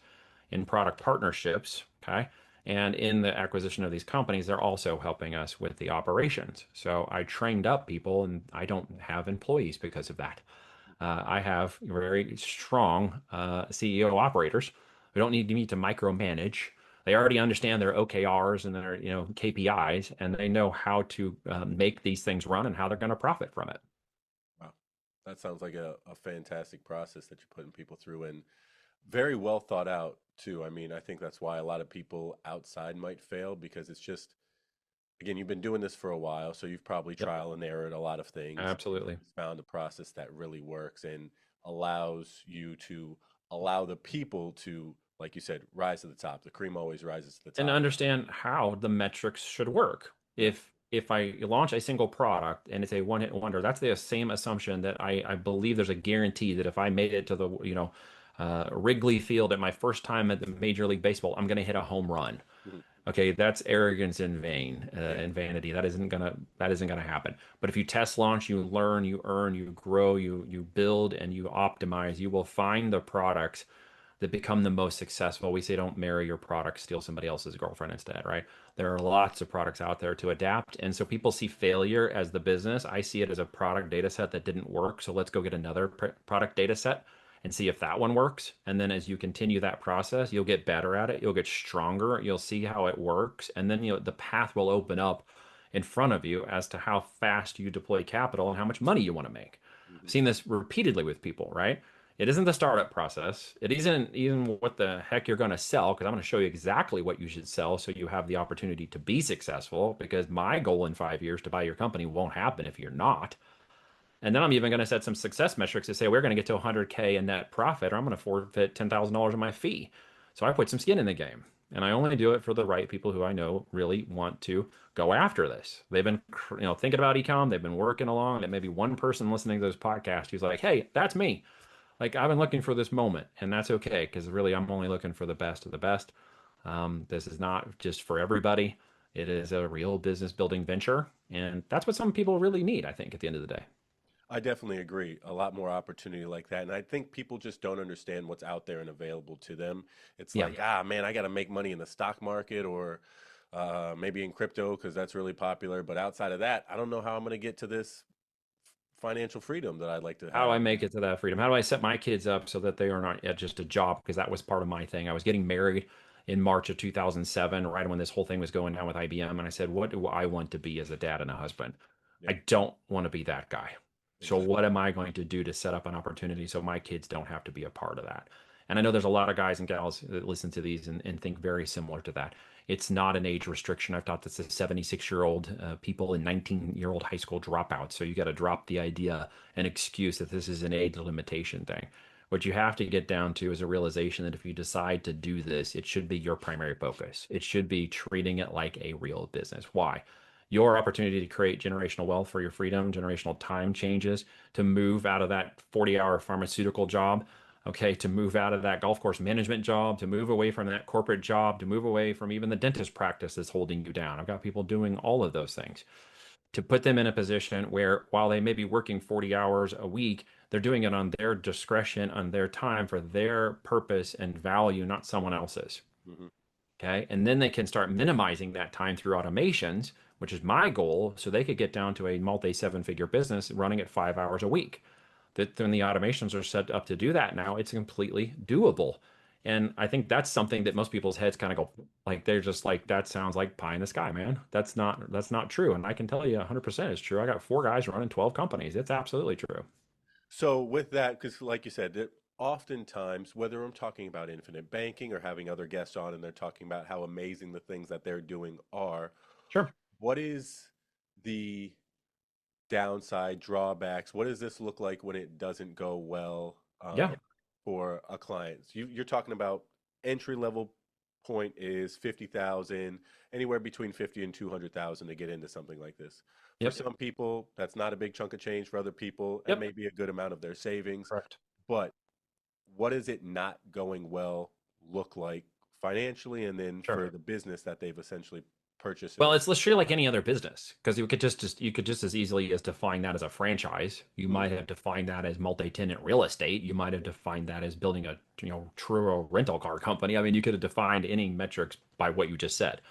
in product partnerships. Okay. And in the acquisition of these companies, they're also helping us with the operations. So I trained up people and I don't have employees because of that. I have very strong CEO operators who don't need me to micromanage. They already understand their OKRs and their KPIs, and they know how to make these things run and how they're going to profit from it. wow. That sounds like a fantastic process that you're putting people through and very well thought out too. I mean, I think that's why a lot of people outside might fail because it's just again, you've been doing this for a while, so you've probably Yep, trial and errored a lot of things and absolutely. found a process that really works and allows you to allow the people to, like you said, rise to the top. The cream always rises to the And top. understand how the metrics should work. Yep. If I launch a single product and it's a one hit wonder, that's the same assumption that I believe there's a guarantee that if I made it to the Wrigley Field at my first time at the Major League Baseball, I'm going to hit a home run. Mhm. Okay, that's arrogance in vain Yeah. and vanity. That isn't gonna happen. But if you test launch, you learn, you earn, you grow, you build, and you optimize, you will find the products that become the most successful. We say don't marry your product, steal somebody else's girlfriend instead, right? There are lots of products out there to adapt. And so people see failure as the business. I see it as a product data set that didn't work. So let's go get another product data set and see if that one works. And then as you continue that process, you'll get better at it. You'll get stronger. You'll see how it works. And then the path will open up in front of you as to how fast you deploy capital and how much money you want to make. I've Mhm. seen this repeatedly with people, right? It isn't the startup process. It isn't even what the heck you're going to sell, because I'm going to show you exactly what you should sell so you have the opportunity to be successful. Because my goal in 5 years to buy your company won't happen if you're not. And then I'm even going to set some success metrics to say we're going to get to 100K in net profit, or I'm going to forfeit $10,000 in my fee. So I put some skin in the game. And I only do it for the right people who I know really want to go after this. They've been, thinking about ecom. They've been working along. And maybe one person listening to this podcast who's like, "Hey, that's me. Like I've been looking for this moment, and that's okay because really I'm only looking for the best of the best. This is not just for everybody. It is a real business building venture, and that's what some people really need, I think, at the end of the day. I definitely agree. A lot more opportunity like that. And I think people just don't understand what's out there and available to them. It's Yeah. like, ah, man, I got to make money in the stock market or maybe in crypto because that's really popular. But outside of that, I don't know how I'm going to get to this financial freedom that I'd like to How do have. I make it to that freedom? How do I set my kids up so that they are not at just a job? Because that was part of my thing. I was getting married in March of 2007, right when this whole thing was going down with IBM. And I said, what do I want to be as a dad and a husband? Yep, I don't want to be that guy. So exactly. what am I going to do to set up an opportunity so my kids don't have to be a part of that? And I know there's a lot of guys and gals that listen to these and think very similar to that. It's not an age restriction. I've taught this to 76-year-old people and 19-year-old high school dropouts. So you got to drop the idea an excuse that this is an age limitation thing. What you have to get down to is a realization that if you decide to do this, it should be your primary focus. It should be treating it like a real business. Why? Your opportunity to create generational wealth for your freedom, generational time changes, to move out of that 40-hour pharmaceutical job, okay, to move out of that golf course management job, to move away from that corporate job, to move away from even the dentist practice that's holding you down. I've got people doing all of those things to put them in a position where while they may be working 40 hours a week, they're doing it on their discretion, on their time for their purpose and value, not someone else's. Hmm. Okay. And then they can start minimizing that time through automations, which is my goal. So they could get down to a multi seven figure business running at 5 hours a week. That when the automations are set up to do that now, it's completely doable. And I think that's something that most people's heads kind of go like they're just like that sounds like pie in the sky, man. That's not true. And I can tell you 100% is true. I got four guys running 12 companies. It's absolutely true. So with that, because like you said, that oftentimes, whether I'm talking about infinite banking or having other guests on and they're talking about how amazing the things that they're doing are, Sure. what is the downside, drawbacks? What does this look like when it doesn't go well Yeah. for a client? So you're talking about entry level point is 50,000, anywhere between 50 and 200,000 to get into something like this. For Yep. some people, that's not a big chunk of change. For other people, that Yep. may be a good amount of their savings. Correct. But what does it not going well look like financially and then Sure. for the business that they've essentially purchased and Well, it's literally like any other business because you could just as easily as define that as a franchise. You Mhm. might have defined that as multi-tenant real estate. You might have defined that as building a true rental car company. I mean, you could have defined any metrics by what you just said.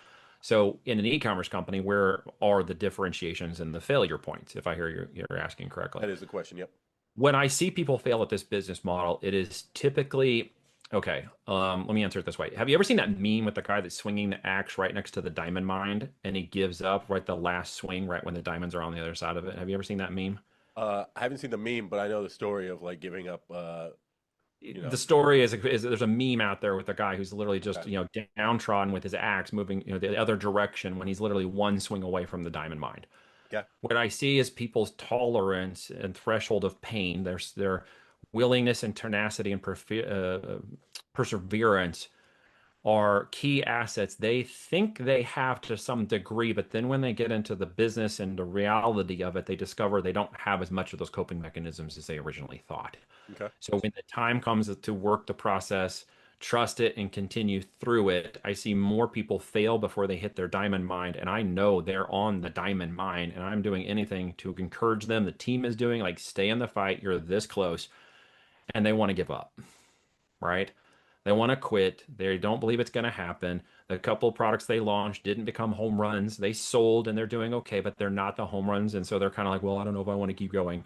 So in an e-commerce company, where are the differentiations and the failure points? If I hear you're asking correctly. That is the question. Yep. When I see people fail at this business model, it is typically okay. Let me answer it this way. Have you ever seen that meme with the guy that's swinging the axe right next to the diamond mine and he gives up right the last swing right when the diamonds are on the other side of it? Have you ever seen that meme? I haven't seen the meme, but I know the story of like giving up you The know. story is there's a meme out there with a guy who's literally Okay. just, downtrodden with his axe moving, the other direction when he's literally one swing away from the diamond mine. Okay. What I see is people's tolerance and threshold of pain, their willingness and tenacity and perseverance are key assets they think they have to some degree, but then when they get into the business and the reality of it, they discover they don't have as much of those coping mechanisms as they originally thought. Okay. So when the time comes to work the process, trust it and continue through it, I see more people fail before they hit their diamond mine. And I know they're on the diamond mine, and I'm doing anything to encourage them. The team is doing like stay in the fight. You're this close, and they want to give up, right? They want to quit. They don't believe it's going to happen. The couple of products they launched didn't become home runs. They sold and they're doing okay, but they're not the home runs. And so they're kind of like, well, I don't know if I want to keep going.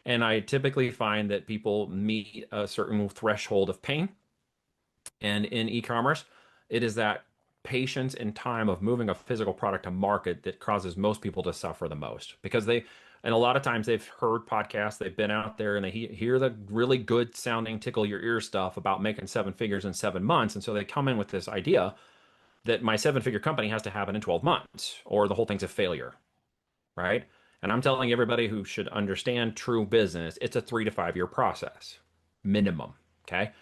And I typically find that people meet a certain threshold of pain. And in e-commerce, it is that patience and time of moving a physical product to market that causes most people to suffer the most because and a lot of times they've heard podcasts, they've been out there and they hear the really good sounding tickle your ear stuff about making seven figures in 7 months. And so they come in with this idea that my seven-figure company has to happen in 12 months or the whole thing's a failure, right? And I'm telling everybody who should understand true business, it's a 3 to 5 year process, minimum. Okay.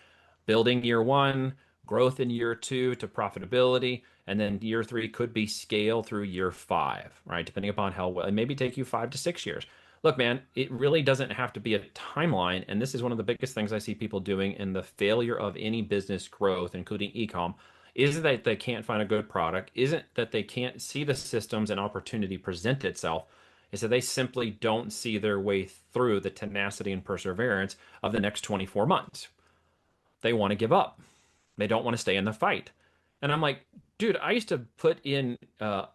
Building year one, growth in year two to profitability, and then year three could be scale through year five, right? Depending upon how well, it maybe take you 5 to 6 years. Look, man, it really doesn't have to be a timeline. And this is one of the biggest things I see people doing in the failure of any business growth, including ecom, is that they can't find a good product, isn't that they can't see the systems and opportunity present itself, is that they simply don't see their way through the tenacity and perseverance of the next 24 months. They want to give up. They don't want to stay in the fight. And I'm like, dude, I used to put in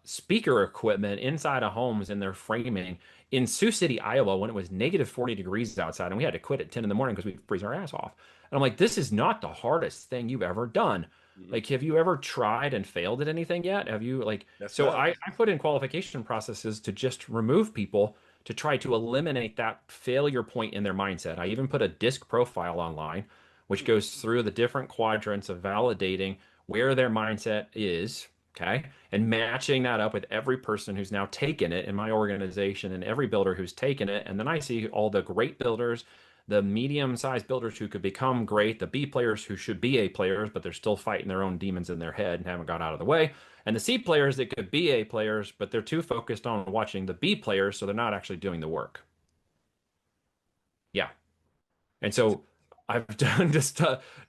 speaker equipment inside of homes in their framing in Sioux City, Iowa, when it was negative 40 degrees outside, and we had to quit at 10 in the morning because we freeze our ass off. And I'm like, this is not the hardest thing you've ever done. Hmm. Like, have you ever tried and failed at anything yet? Have you like, Yes, so sir. I put in qualification processes to just remove people to try to eliminate that failure point in their mindset. I even put a disc profile online, which Hmm. goes through the different quadrants of validating where their mindset is, okay, and matching that up with every person who's now taken it in my organization and every builder who's taken it. And then I see all the great builders, the medium-sized builders who could become great, the B players who should be A players, but they're still fighting their own demons in their head and haven't got out of the way, and the C players that could be A players, but they're too focused on watching the B players, so they're not actually doing the work. Yeah. And so I've done just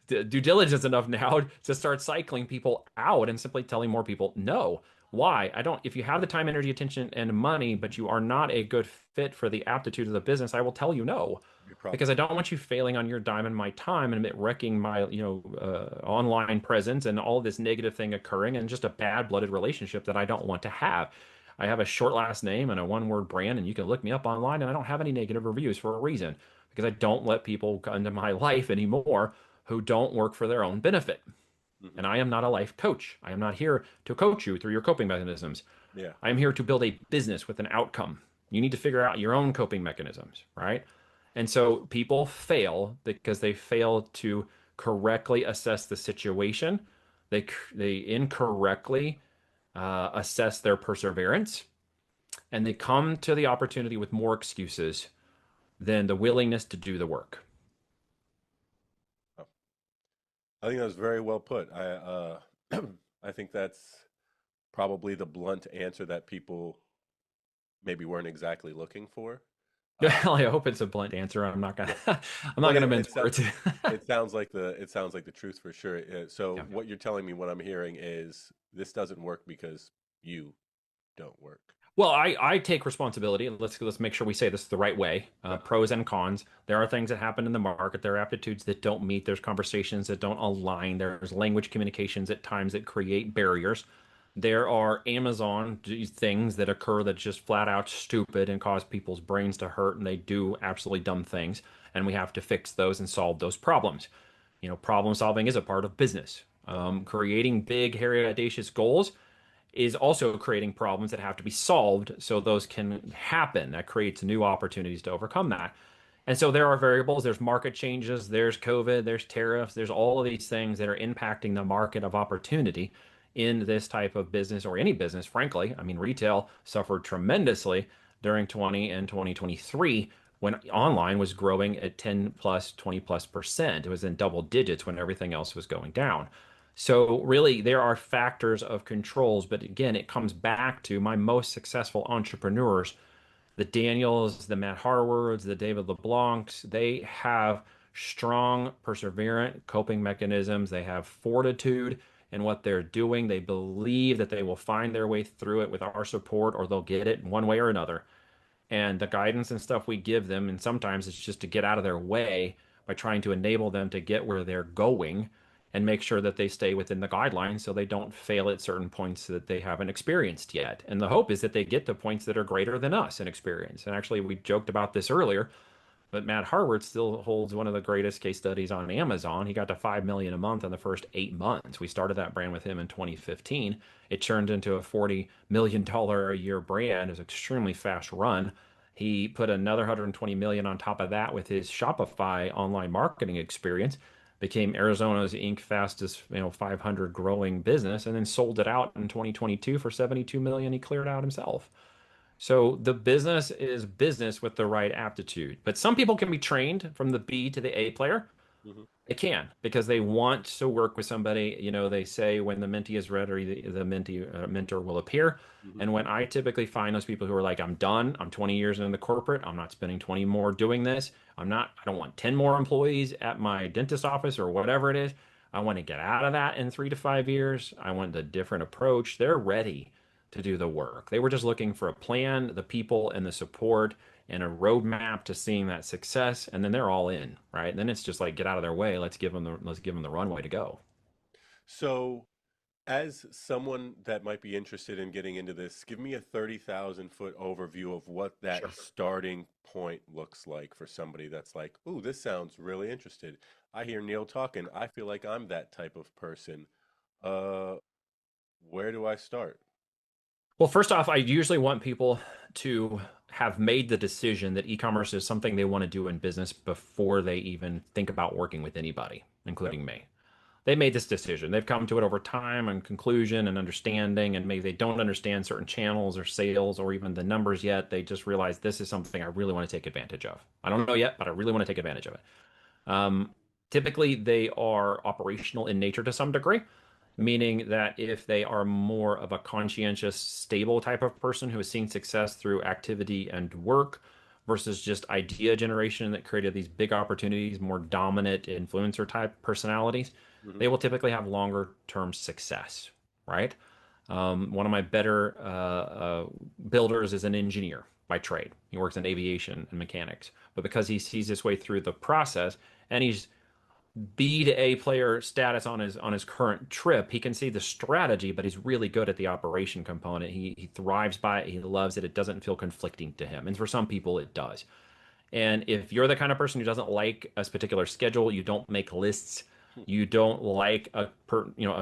due diligence enough now to start cycling people out and simply telling more people no. Why? I don't, if you have the time, energy, attention, and money, but you are not a good fit for the aptitude of the business, I will tell you no. Big problem. Because I don't want you failing on your dime and my time and it wrecking my, online presence and all this negative thing occurring and just a bad-blooded relationship that I don't want to have. I have a short last name and a one-word brand, and you can look me up online, and I don't have any negative reviews for a reason because I don't let people come into my life anymore who don't work for their own benefit. Hmm. And I am not a life coach. I am not here to coach you through your coping mechanisms. Yeah. I am here to build a business with an outcome. You need to figure out your own coping mechanisms, right? And so people fail because they fail to correctly assess the situation. They incorrectly assess their perseverance, and they come to the opportunity with more excuses than the willingness to do the work. Oh, I think that was very well put. I think that's probably the blunt answer that people maybe weren't exactly looking for. Uh, Well, I hope it's a blunt answer. I'm not gonna yeah, I'm not but gonna mince words. it sounds like the truth for sure. So Yeah. what you're telling me, what I'm hearing is this doesn't work because you don't work. Well, I take responsibility. Let's make sure we say this the right way. Okay. Pros and cons. There are things that happen in the market. There are aptitudes that don't meet. There's conversations that don't align. There's language communications at times that create barriers. There are Amazon things that occur that just flat out stupid and cause people's brains to hurt, and they do absolutely dumb things. And we have to fix those and solve those problems. Problem solving is a part of business. Creating big, hairy, audacious goals is also creating problems that have to be solved so those can happen. That creates new opportunities to overcome that. And so there are variables, there's market changes, there's COVID, there's tariffs, there's all of these things that are impacting the market of opportunity in this type of business or any business, frankly. I mean, retail suffered tremendously during 20 and 2023 when online was growing at 10 plus, 20 plus percent. It was in double digits when everything else was going down. So really, there are factors of controls, but again, it comes back to my most successful entrepreneurs, the Daniels, the Matt Harwards, the David LeBlancs. They have strong, perseverant coping mechanisms. They have fortitude in what they're doing. They believe that they will find their way through it with our support, or they'll get it in one way or another. And the guidance and stuff we give them, and sometimes it's just to get out of their way by trying to enable them to get where they're going and make sure that they stay within the guidelines so they don't fail at certain points that they haven't experienced yet. And the hope is that they get to points that are greater than us in experience. And actually, we joked about this earlier, but Matt Harward still holds one of the greatest case studies on Amazon. He got to 5 million a month in the first 8 months. We started that brand with him in 2015. It turned into a $40 million a year brand. It was an extremely fast run. He put another 120 million on top of that with his Shopify online marketing experience, became Arizona's Inc. fastest, 500 growing business, and then sold it out in 2022 for 72 million. He cleared out himself. So the business is business with the right aptitude. But some people can be trained from the B to the A player. Hmm. They can because they want to work with somebody. They say when the mentee is ready, the mentee mentor will appear. Hmm. And when I typically find those people who are like, I'm done, I'm 20 years in the corporate, I'm not spending 20 more doing this. I don't want 10 more employees at my dentist office or whatever it is. I want to get out of that in 3 to 5 years. I want a different approach. They're ready to do the work. They were just looking for a plan, the people, and the support and a roadmap to seeing that success, and then they're all in, right? And then it's just like get out of their way. Let's give them the runway to go. So, as someone that might be interested in getting into this, give me a 30,000-foot overview of what that Sure. starting point looks like for somebody that's like, "Ooh, this sounds really interested. I hear Neil talking. I feel like I'm that type of person. Uh, where do I start?" Well, first off, I usually want people to have made the decision that e-commerce is something they want to do in business before they even think about working with anybody, Okay. including me. They made this decision. They've come to it over time and conclusion and understanding, and maybe they don't understand certain channels or sales or even the numbers yet. They just realize this is something I really want to take advantage of. I don't know yet, but I really want to take advantage of it. Um, Typically, they are operational in nature to some degree, meaning that if they are more of a conscientious, stable type of person who has seen success through activity and work versus just idea generation that created these big opportunities, more dominant influencer type personalities, Hmm. they will typically have longer term success, right? One of my better builders is an engineer by trade. He works in aviation and mechanics, but because he sees his way through the process and he's B to A player status on his current trip. He can see the strategy, but he's really good at the operation component. He thrives by it. He loves it. It doesn't feel conflicting to him. And for some people, it does. And if you're the kind of person who doesn't like a particular schedule, you don't make lists, you don't like a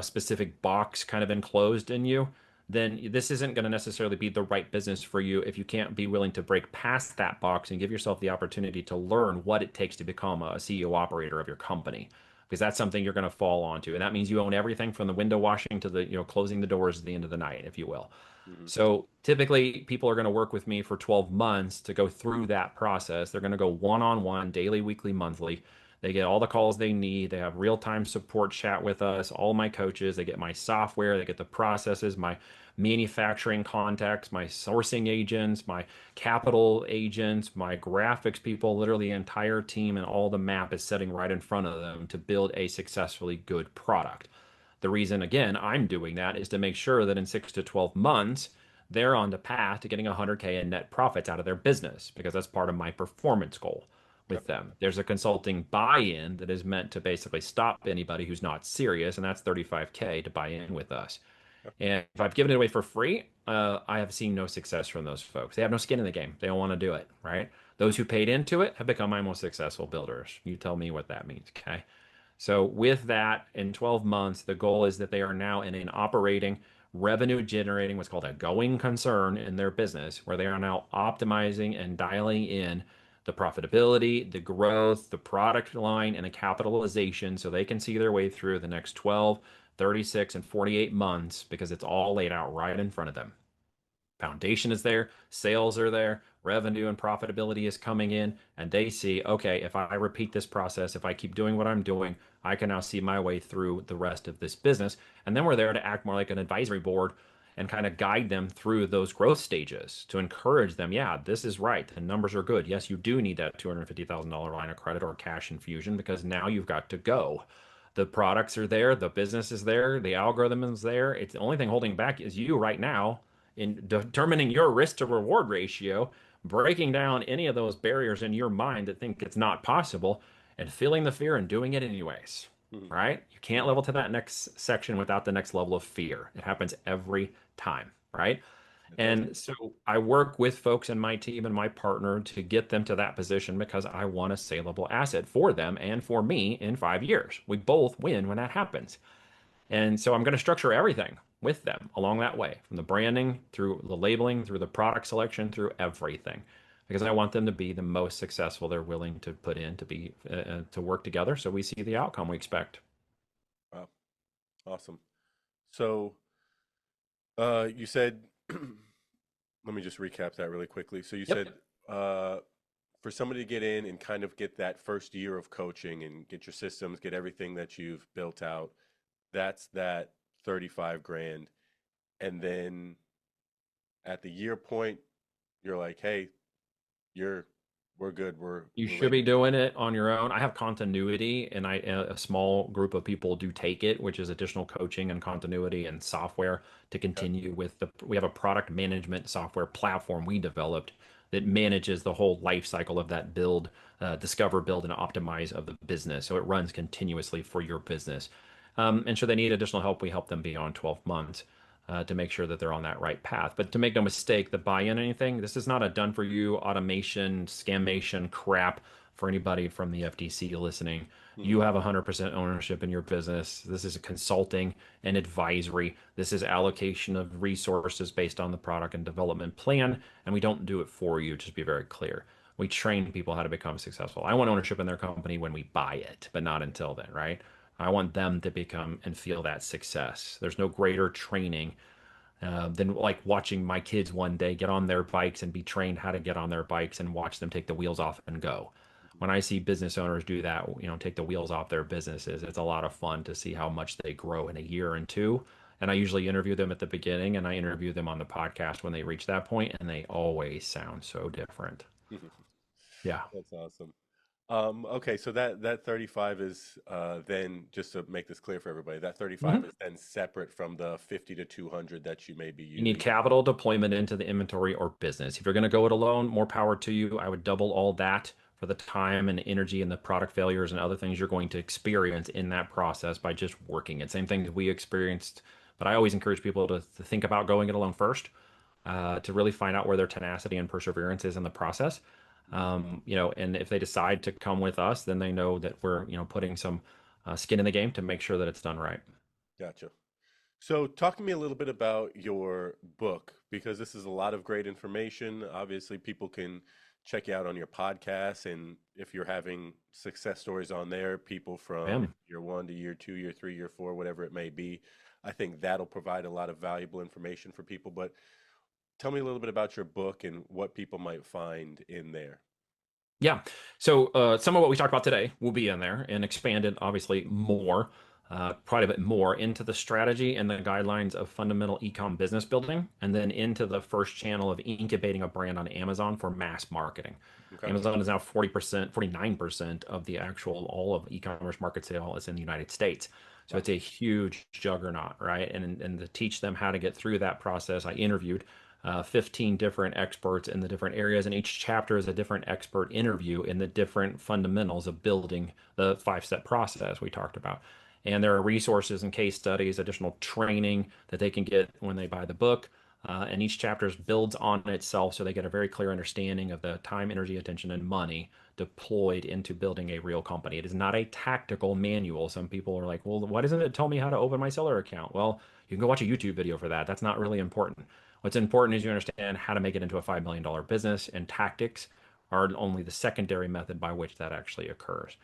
specific box kind of enclosed in you, then this isn't going to necessarily be the right business for you if you can't be willing to break past that box and give yourself the opportunity to learn what it takes to become a CEO operator of your company. Because that's something you're going to fall onto. And that means you own everything from the window washing to the, closing the doors at the end of the night, if you will. Hmm. So typically, people are going to work with me for 12 months to go through that process. They're going to go one on one, daily, weekly, monthly. They get all the calls they need. They have real time support chat with us, all my coaches. They get my software, they get the processes, my manufacturing contacts, my sourcing agents, my capital agents, my graphics people, literally the entire team, and all the map is setting right in front of them to build a successfully good product. The reason, again, I'm doing that is to make sure that in 6 to 12 months, they're on the path to getting 100K in net profits out of their business because that's part of my performance goal Yep. with them. There's a consulting buy-in that is meant to basically stop anybody who's not serious, and that's 35K to buy in with us. Yep. And if I've given it away for free, I have seen no success from those folks. They have no skin in the game. They don't want to do it, right? Those who paid into it have become my most successful builders. You tell me what that means, okay? So with that, in 12 months, the goal is that they are now in an operating, revenue generating, what's called a going concern in their business, where they are now optimizing and dialing in the profitability, the growth, the product line, and the capitalization so they can see their way through the next 12, 36, and 48 months because it's all laid out right in front of them. Foundation is there, sales are there, revenue and profitability is coming in, and they see, okay, if I repeat this process, if I keep doing what I'm doing, I can now see my way through the rest of this business. And then we're there to act more like an advisory board and kind of guide them through those growth stages to encourage them, yeah, this is right. The numbers are good. Yes, you do need that $250,000 line of credit or cash infusion because now you've got to go. The products are there, the business is there, the algorithm is there. It's the only thing holding back is you right now in determining your risk to reward ratio, breaking down any of those barriers in your mind that think it's not possible, and feeling the fear and doing it anyways. Mhm. Right? You can't Mhm. level to that next section without the next level of fear. It happens every time. Right? It does. And so I work with folks in my team and my partner to get them to that position because I want a saleable asset for them and for me in 5 years. We both win when that happens. And so I'm going to structure everything with them along that way, from the branding through the labeling, through the product selection, through everything, because I want them to be the most successful they're willing to put in to be to work together. So we see the outcome we expect. Wow. Awesome. So, you said, let me just recap that really quickly. So you Yep. said, for somebody to get in and kind of get that first year of coaching and get your systems, get everything that you've built out, that's that 35 grand. And then at the year point, you're like, hey, you're, we're good. You We're should ready be to move doing on. it on your own. I have continuity, and a small group of people do take it, which is additional coaching and continuity and software to Okay. continue with the. We have a product management software platform we developed that manages the whole life cycle of that build, discover, build, and optimize of the business. So it runs continuously for your business. And should they need additional help, we help them beyond 12 months to make sure that they're on that right path. But to make no mistake, the buy-in anything, this is not a done for you automation, scammation crap for anybody from the FTC listening. Hmm. You have 100% ownership in your business. This is a consulting and advisory. This is allocation of resources based on the product and development plan. And we don't do it for you, just be very clear. We train people how to become successful. I want ownership in their company when we buy it, but not until then, right? I want them to become and feel that success. There's no greater training than like watching my kids one day get on their bikes and be trained how to get on their bikes and watch them take the wheels off and go. When I see business owners do that, take the wheels off their businesses, it's a lot of fun to see how much they grow in a year and two. And I usually interview them at the beginning and I interview them on the podcast when they reach that point, and they always sound so different. Yeah. That's awesome. Okay, so that 35 is then just to make this clear for everybody, that 35 Mhm. is then separate from the 50 to 200 that you may be You need using. capital deployment into the inventory or business. If you're going to go it alone, more power to you. I would double all that for the time and energy and the product failures and other things you're going to experience in that process by just working it. Same thing that we experienced, but I always encourage people to think about going it alone first, to really find out where their tenacity and perseverance is in the process. Mhm. And if they decide to come with us, then they know that we're, putting some skin in the game to make sure that it's done right. Gotcha. So, talk to me a little bit about your book because this is a lot of great information. Obviously, people can check you out on your podcast, and if you're having success stories on there, people from Bam. year one to year two, year three, year four, whatever it may be, I think that'll provide a lot of valuable information for people. But tell me a little bit about your book and what people might find in there. Yeah. So some of what we talked about today will be in there and expanded, obviously, more, quite a bit more into the strategy and the guidelines of fundamental ecom business building, and then into the first channel of incubating a brand on Amazon for mass marketing. Okay. Amazon is now 40%, 49% of the actual all of e-commerce market sale is in the United States. So Wow. it's a huge juggernaut, right? And to teach them how to get through that process, I interviewed 15 different experts in the different areas, and each chapter is a different expert interview in the different fundamentals of building the 5-step process we talked about. And there are resources and case studies, additional training that they can get when they buy the book. And each chapter builds on itself so they get a very clear understanding of the time, energy, attention, and money deployed into building a real company. It is not a tactical manual. Some people are like, well, why doesn't it tell me how to open my seller account? Well, you can go watch a YouTube video for that. That's not really important. What's important is you understand how to make it into a $5 million business and tactics are only the secondary method by which that actually occurs.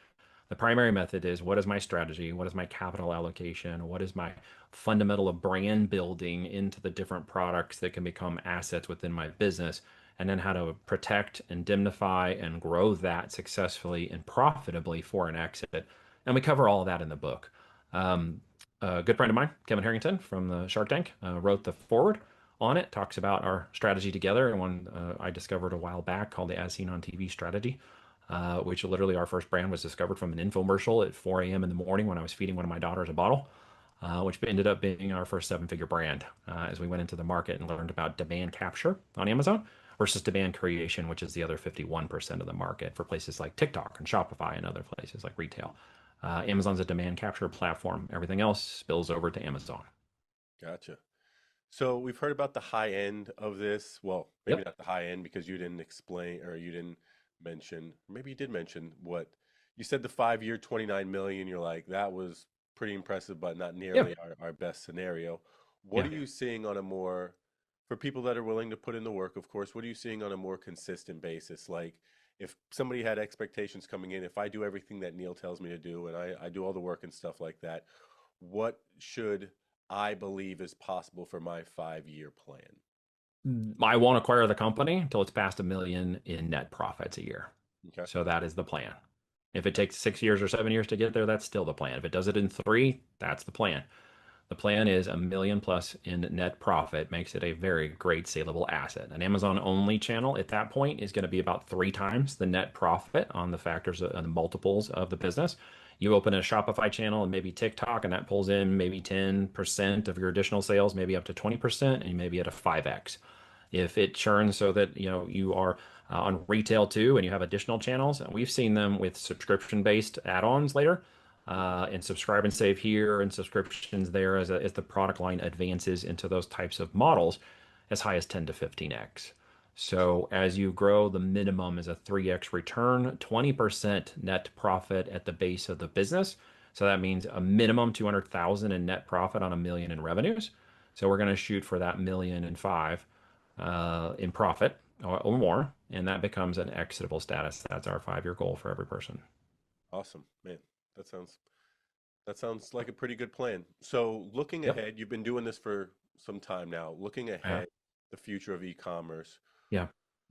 The primary method is, what is my strategy? What is my capital allocation? What is my fundamental of brand building into the different products that can become assets within my business? And then how to protect, indemnify, and grow that successfully and profitably for an exit. And we cover all of that in the book. Um, a good friend of mine, Kevin Harrington from the Shark Tank, wrote the forward on it, talks about our strategy together, and one I discovered a while back called the As Seen on TV strategy, which literally our first brand was discovered from an infomercial at 4 a.m. in the morning when I was feeding one of my daughters a bottle, which ended up being our first seven-figure brand as we went into the market and learned about demand capture on Amazon versus demand creation, which is the other 51% of the market for places like TikTok and Shopify and other places like retail. Amazon's a demand capture platform. Everything else spills over to Amazon. Gotcha. So we've heard about the high end of this. Well, maybe Yep. not the high end because you didn't explain or you didn't mention, maybe you did mention what you said the 5 year 29 million. You're like, that was pretty impressive, but not Yeah. nearly our best scenario. What Yeah. are you seeing on a more, for people that are willing to put in the work, of course, what are you seeing on a more consistent basis? Like if somebody had expectations coming in, if I do everything that Neil tells me to do and I do all the work and stuff like that, what should I believe is possible for my 5 year plan? I won't acquire the company until it's past 1 million in net profits a year. Okay. So that is the plan. If it takes 6 years or 7 years to get there, that's still the plan. If it does it in three, that's the plan. The plan is 1 million plus in net profit makes it a very great saleable asset. An Amazon only channel at that point is going to be about three times the net profit on the factors and the multiples of the business. You open a Shopify channel and maybe TikTok, and that pulls in maybe 10% of your additional sales, maybe up to 20%, and you may be at a 5x. If it churns so that you are on retail too, and you have additional channels, and we've seen them with subscription-based add-ons later, and subscribe and save here and subscriptions there as the product line advances into those types of models as high as 10 to 15x. So as you grow, the minimum is a 3x return, 20% net profit at the base of the business. So that means a minimum 200,000 in net profit on 1 million in revenues. So we're going to shoot for that 1,000,005 in profit or more, and that becomes an exitable status. That's our 5 year goal for every person. Awesome, man. That sounds that sounds like a pretty good plan. So looking Yep. ahead, you've been doing this for some time now. Looking Yeah. ahead, the future of e-commerce, Yeah.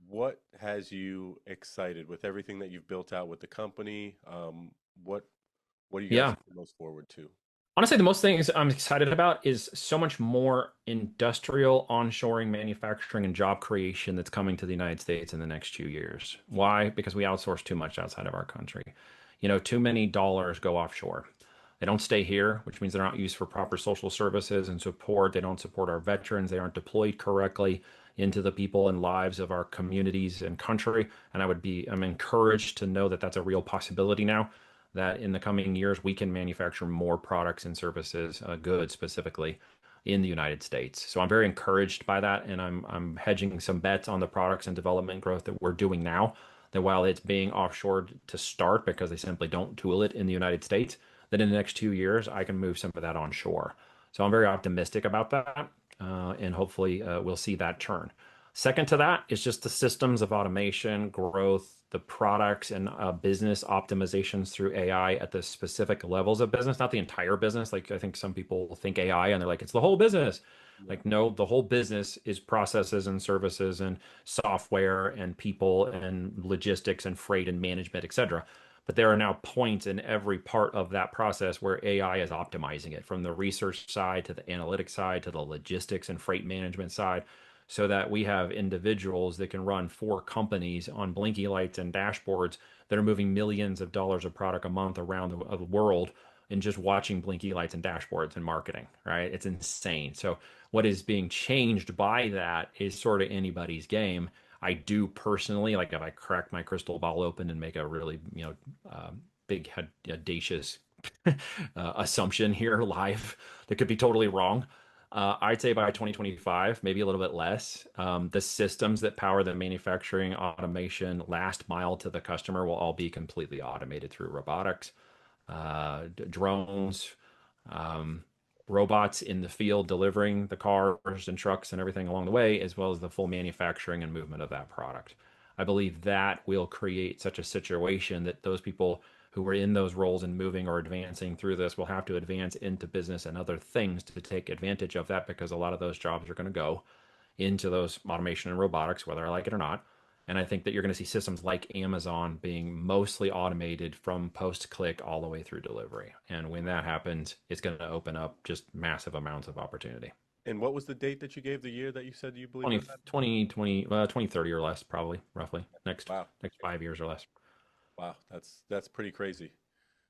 what has you excited with everything that you've built out with the company? What what are you guys Yeah. looking most forward to? Honestly, the most things I'm excited about is so much more industrial onshoring, manufacturing, and job creation that's coming to the United States in the next few years. Why? Because we outsource too much outside of our country. Too many dollars go offshore. They don't stay here, which means they're not used for proper social services and support. They don't support our veterans. They aren't deployed correctly into the people and lives of our communities and country. And I'm encouraged to know that that's a real possibility now, that in the coming years we can manufacture more products and services, goods specifically, in the United States. So I'm very encouraged by that, and I'm hedging some bets on the products and development growth that we're doing now. That while it's being offshored to start because they simply don't tool it in the United States, that in the next 2 years I can move some of that onshore. So I'm very optimistic about that, and hopefully we'll see that turn. Second to that is just the systems of automation, growth, the products and business optimizations through AI at the specific levels of business, not the entire business. Like I think some people think AI and they're like, it's the whole business. Yeah. Like, no, the whole business is processes and services and software and people and logistics and freight and management, et cetera. But there are now points in every part of that process where AI is optimizing it, from the research side to the analytics side to the logistics and freight management side, so that we have individuals that can run four companies on blinky lights and dashboards that are moving millions of dollars of product a month around the world and just watching blinky lights and dashboards and marketing, right? It's insane. So what is being changed by that is sort of anybody's game. I do personally, like if I crack my crystal ball open and make a really, big audacious assumption here live that could be totally wrong. I'd say by 2025, maybe a little bit less, the systems that power the manufacturing automation last mile to the customer will all be completely automated through robotics, drones, um, robots in the field delivering the cars and trucks and everything along the way, as well as the full manufacturing and movement of that product. I believe that will create such a situation that those people who were in those roles and moving or advancing through this will have to advance into business and other things to take advantage of that because a lot of those jobs are going to go into those automation and robotics, whether I like it or not. And I think that you're going to see systems like Amazon being mostly automated from post click all the way through delivery. And when that happens, it's going to open up just massive amounts of opportunity. And what was the date that you gave, the year that you said you believe 20, it'll happen? 2030 or less, probably, roughly. Wow. Next 5 years or less. Wow. That's pretty crazy.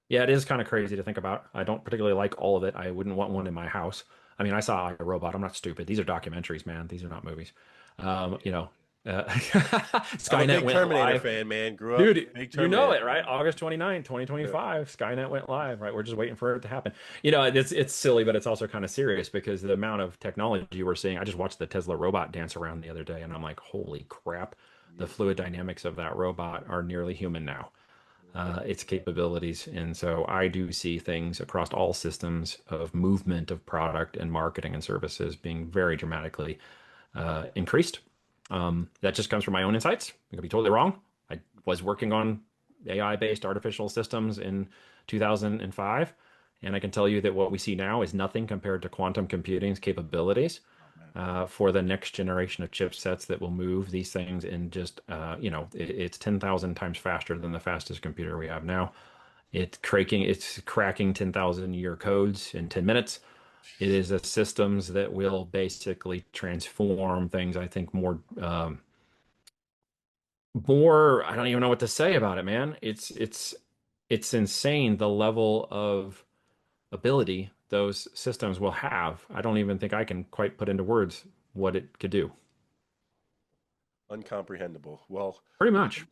Yeah, it is kind of crazy to think about. I don't particularly like all of it. I wouldn't want one in my house. I mean, I saw a robot. I'm not stupid. These are documentaries, man. These are not movies. You know, I'm a Skynet big went Terminator live. fan, man. Grew up Dude, big you know Terminator it, right? fan. August 29, Yeah. 2025, Skynet went live, right? We're just waiting for it to happen. It's silly, but it's also kind of serious because the amount of technology we're seeing. I just watched the Tesla robot dance around the other day, and I'm like, holy crap, the Yes. fluid dynamics of that robot are nearly human now, its capabilities. And so I do see things across all systems of movement of product and marketing and services being very dramatically increased. That just comes from my own insights. I could be totally wrong. I was working on AI-based artificial systems in 2005, and I can tell you that what we see now is nothing compared to quantum computing's capabilities Oh man. for the next generation of chipsets that will move these things in just, it's 10,000 times faster than the fastest computer we have now. It's cracking 10,000 year codes in 10 minutes. It is a systems that will basically transform things, I think, I don't even know what to say about it, man. It's insane the level of ability those systems will have. I don't even think I can quite put into words what it could do. Uncomprehendable. Well, Pretty much.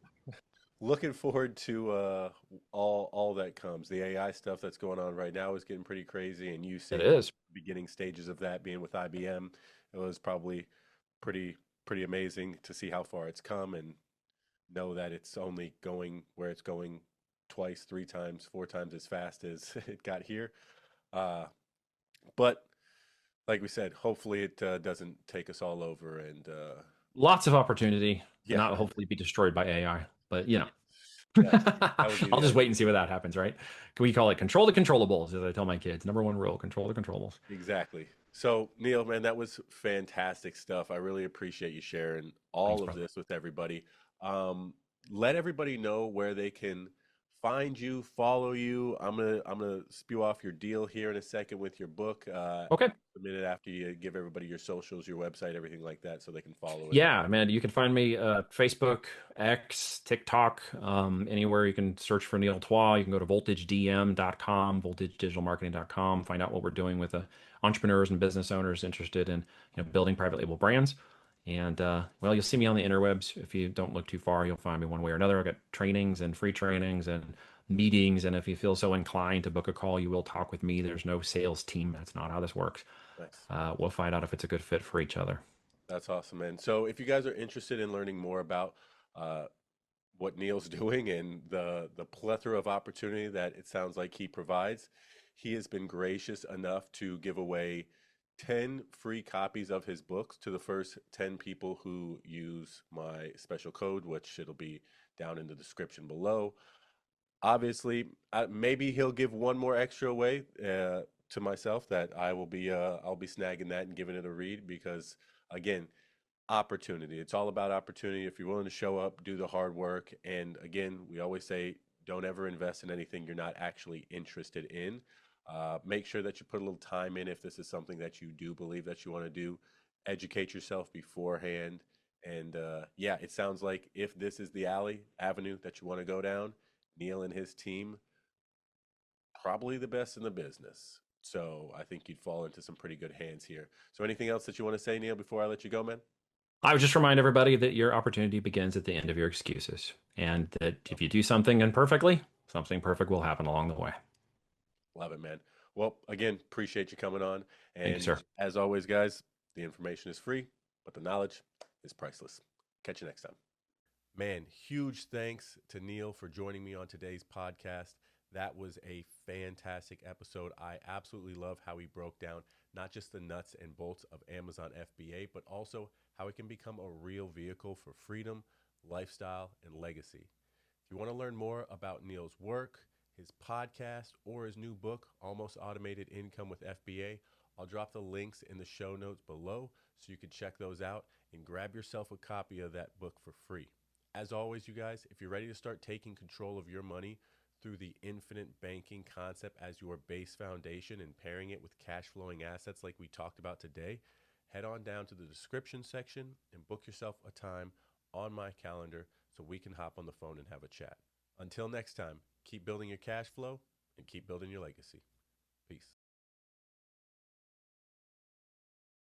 looking forward to all that comes. The AI stuff that's going on right now is getting pretty crazy, and you It seeing is. beginning stages of that being with IBM, it was probably pretty pretty amazing to see how far it's come and know that it's only going where it's going twice, three times, four times as fast as it got here. Uh, but like we said, hopefully it doesn't take us all over. And Lots of opportunity, yeah, not hopefully be destroyed by AI. But that would be I'll the just wait ideal. and see what that happens, right? Can we call it control the controllables, as I tell my kids. Number one rule, control the controllables. Exactly. So, Neil, man, that was fantastic stuff. I really appreciate you sharing Thanks, all of brother. this with everybody. Um, Let everybody know where they can find you, follow you. I'm gonna spew off your deal here in a second with your book. Okay. A minute after you give everybody your socials, your website, everything like that, so they can follow it. Yeah, man, you can find me Facebook, X, TikTok, anywhere you can search for Neil Twa. You can go to voltagedm.com, voltagedigitalmarketing.com, find out what we're doing with entrepreneurs and business owners interested in building private label brands. And well, you'll see me on the interwebs. If you don't look too far, you'll find me one way or another. I've got trainings and free trainings and meetings. And if you feel so inclined to book a call, you will talk with me. There's no sales team. That's not how this works. Nice. We'll find out if it's a good fit for each other. That's awesome, man. So, if you guys are interested in learning more about uh, what Neil's doing and the plethora of opportunity that it sounds like he provides. He has been gracious enough to give away 10 free copies of his books to the first 10 people who use my special code, which it'll be down in the description below. Obviously, maybe he'll give one more extra away to myself that I'll be snagging that and giving it a read because again, opportunity. It's all about opportunity. If you're willing to show up, do the hard work. And again, we always say don't ever invest in anything you're not actually interested in. Make sure that you put a little time in if this is something that you do believe that you want to do. Educate yourself beforehand. And yeah, it sounds like if this is the avenue that you want to go down, Neil and his team, probably the best in the business. So I think you'd fall into some pretty good hands here. So anything else that you want to say, Neil, before I let you go, man? I would just remind everybody that your opportunity begins at the end of your excuses, and that if you do something imperfectly, something perfect will happen along the way. Love it, man. Well, again, appreciate you coming on. Thank you, And sir. as always, guys, the information is free, but the knowledge is priceless. Catch you next time. Man, huge thanks to Neil for joining me on today's podcast. That was a fantastic episode. I absolutely love how he broke down not just the nuts and bolts of Amazon FBA, but also how it can become a real vehicle for freedom, lifestyle, and legacy. If you want to learn more about Neil's work, his podcast, or his new book, Almost Automated Income with FBA, I'll drop the links in the show notes below so you can check those out and grab yourself a copy of that book for free. As always, you guys, if you're ready to start taking control of your money through the infinite banking concept as your base foundation and pairing it with cash flowing assets like we talked about today, head on down to the description section and book yourself a time on my calendar so we can hop on the phone and have a chat. Until next time, keep building your cash flow and keep building your legacy. Peace.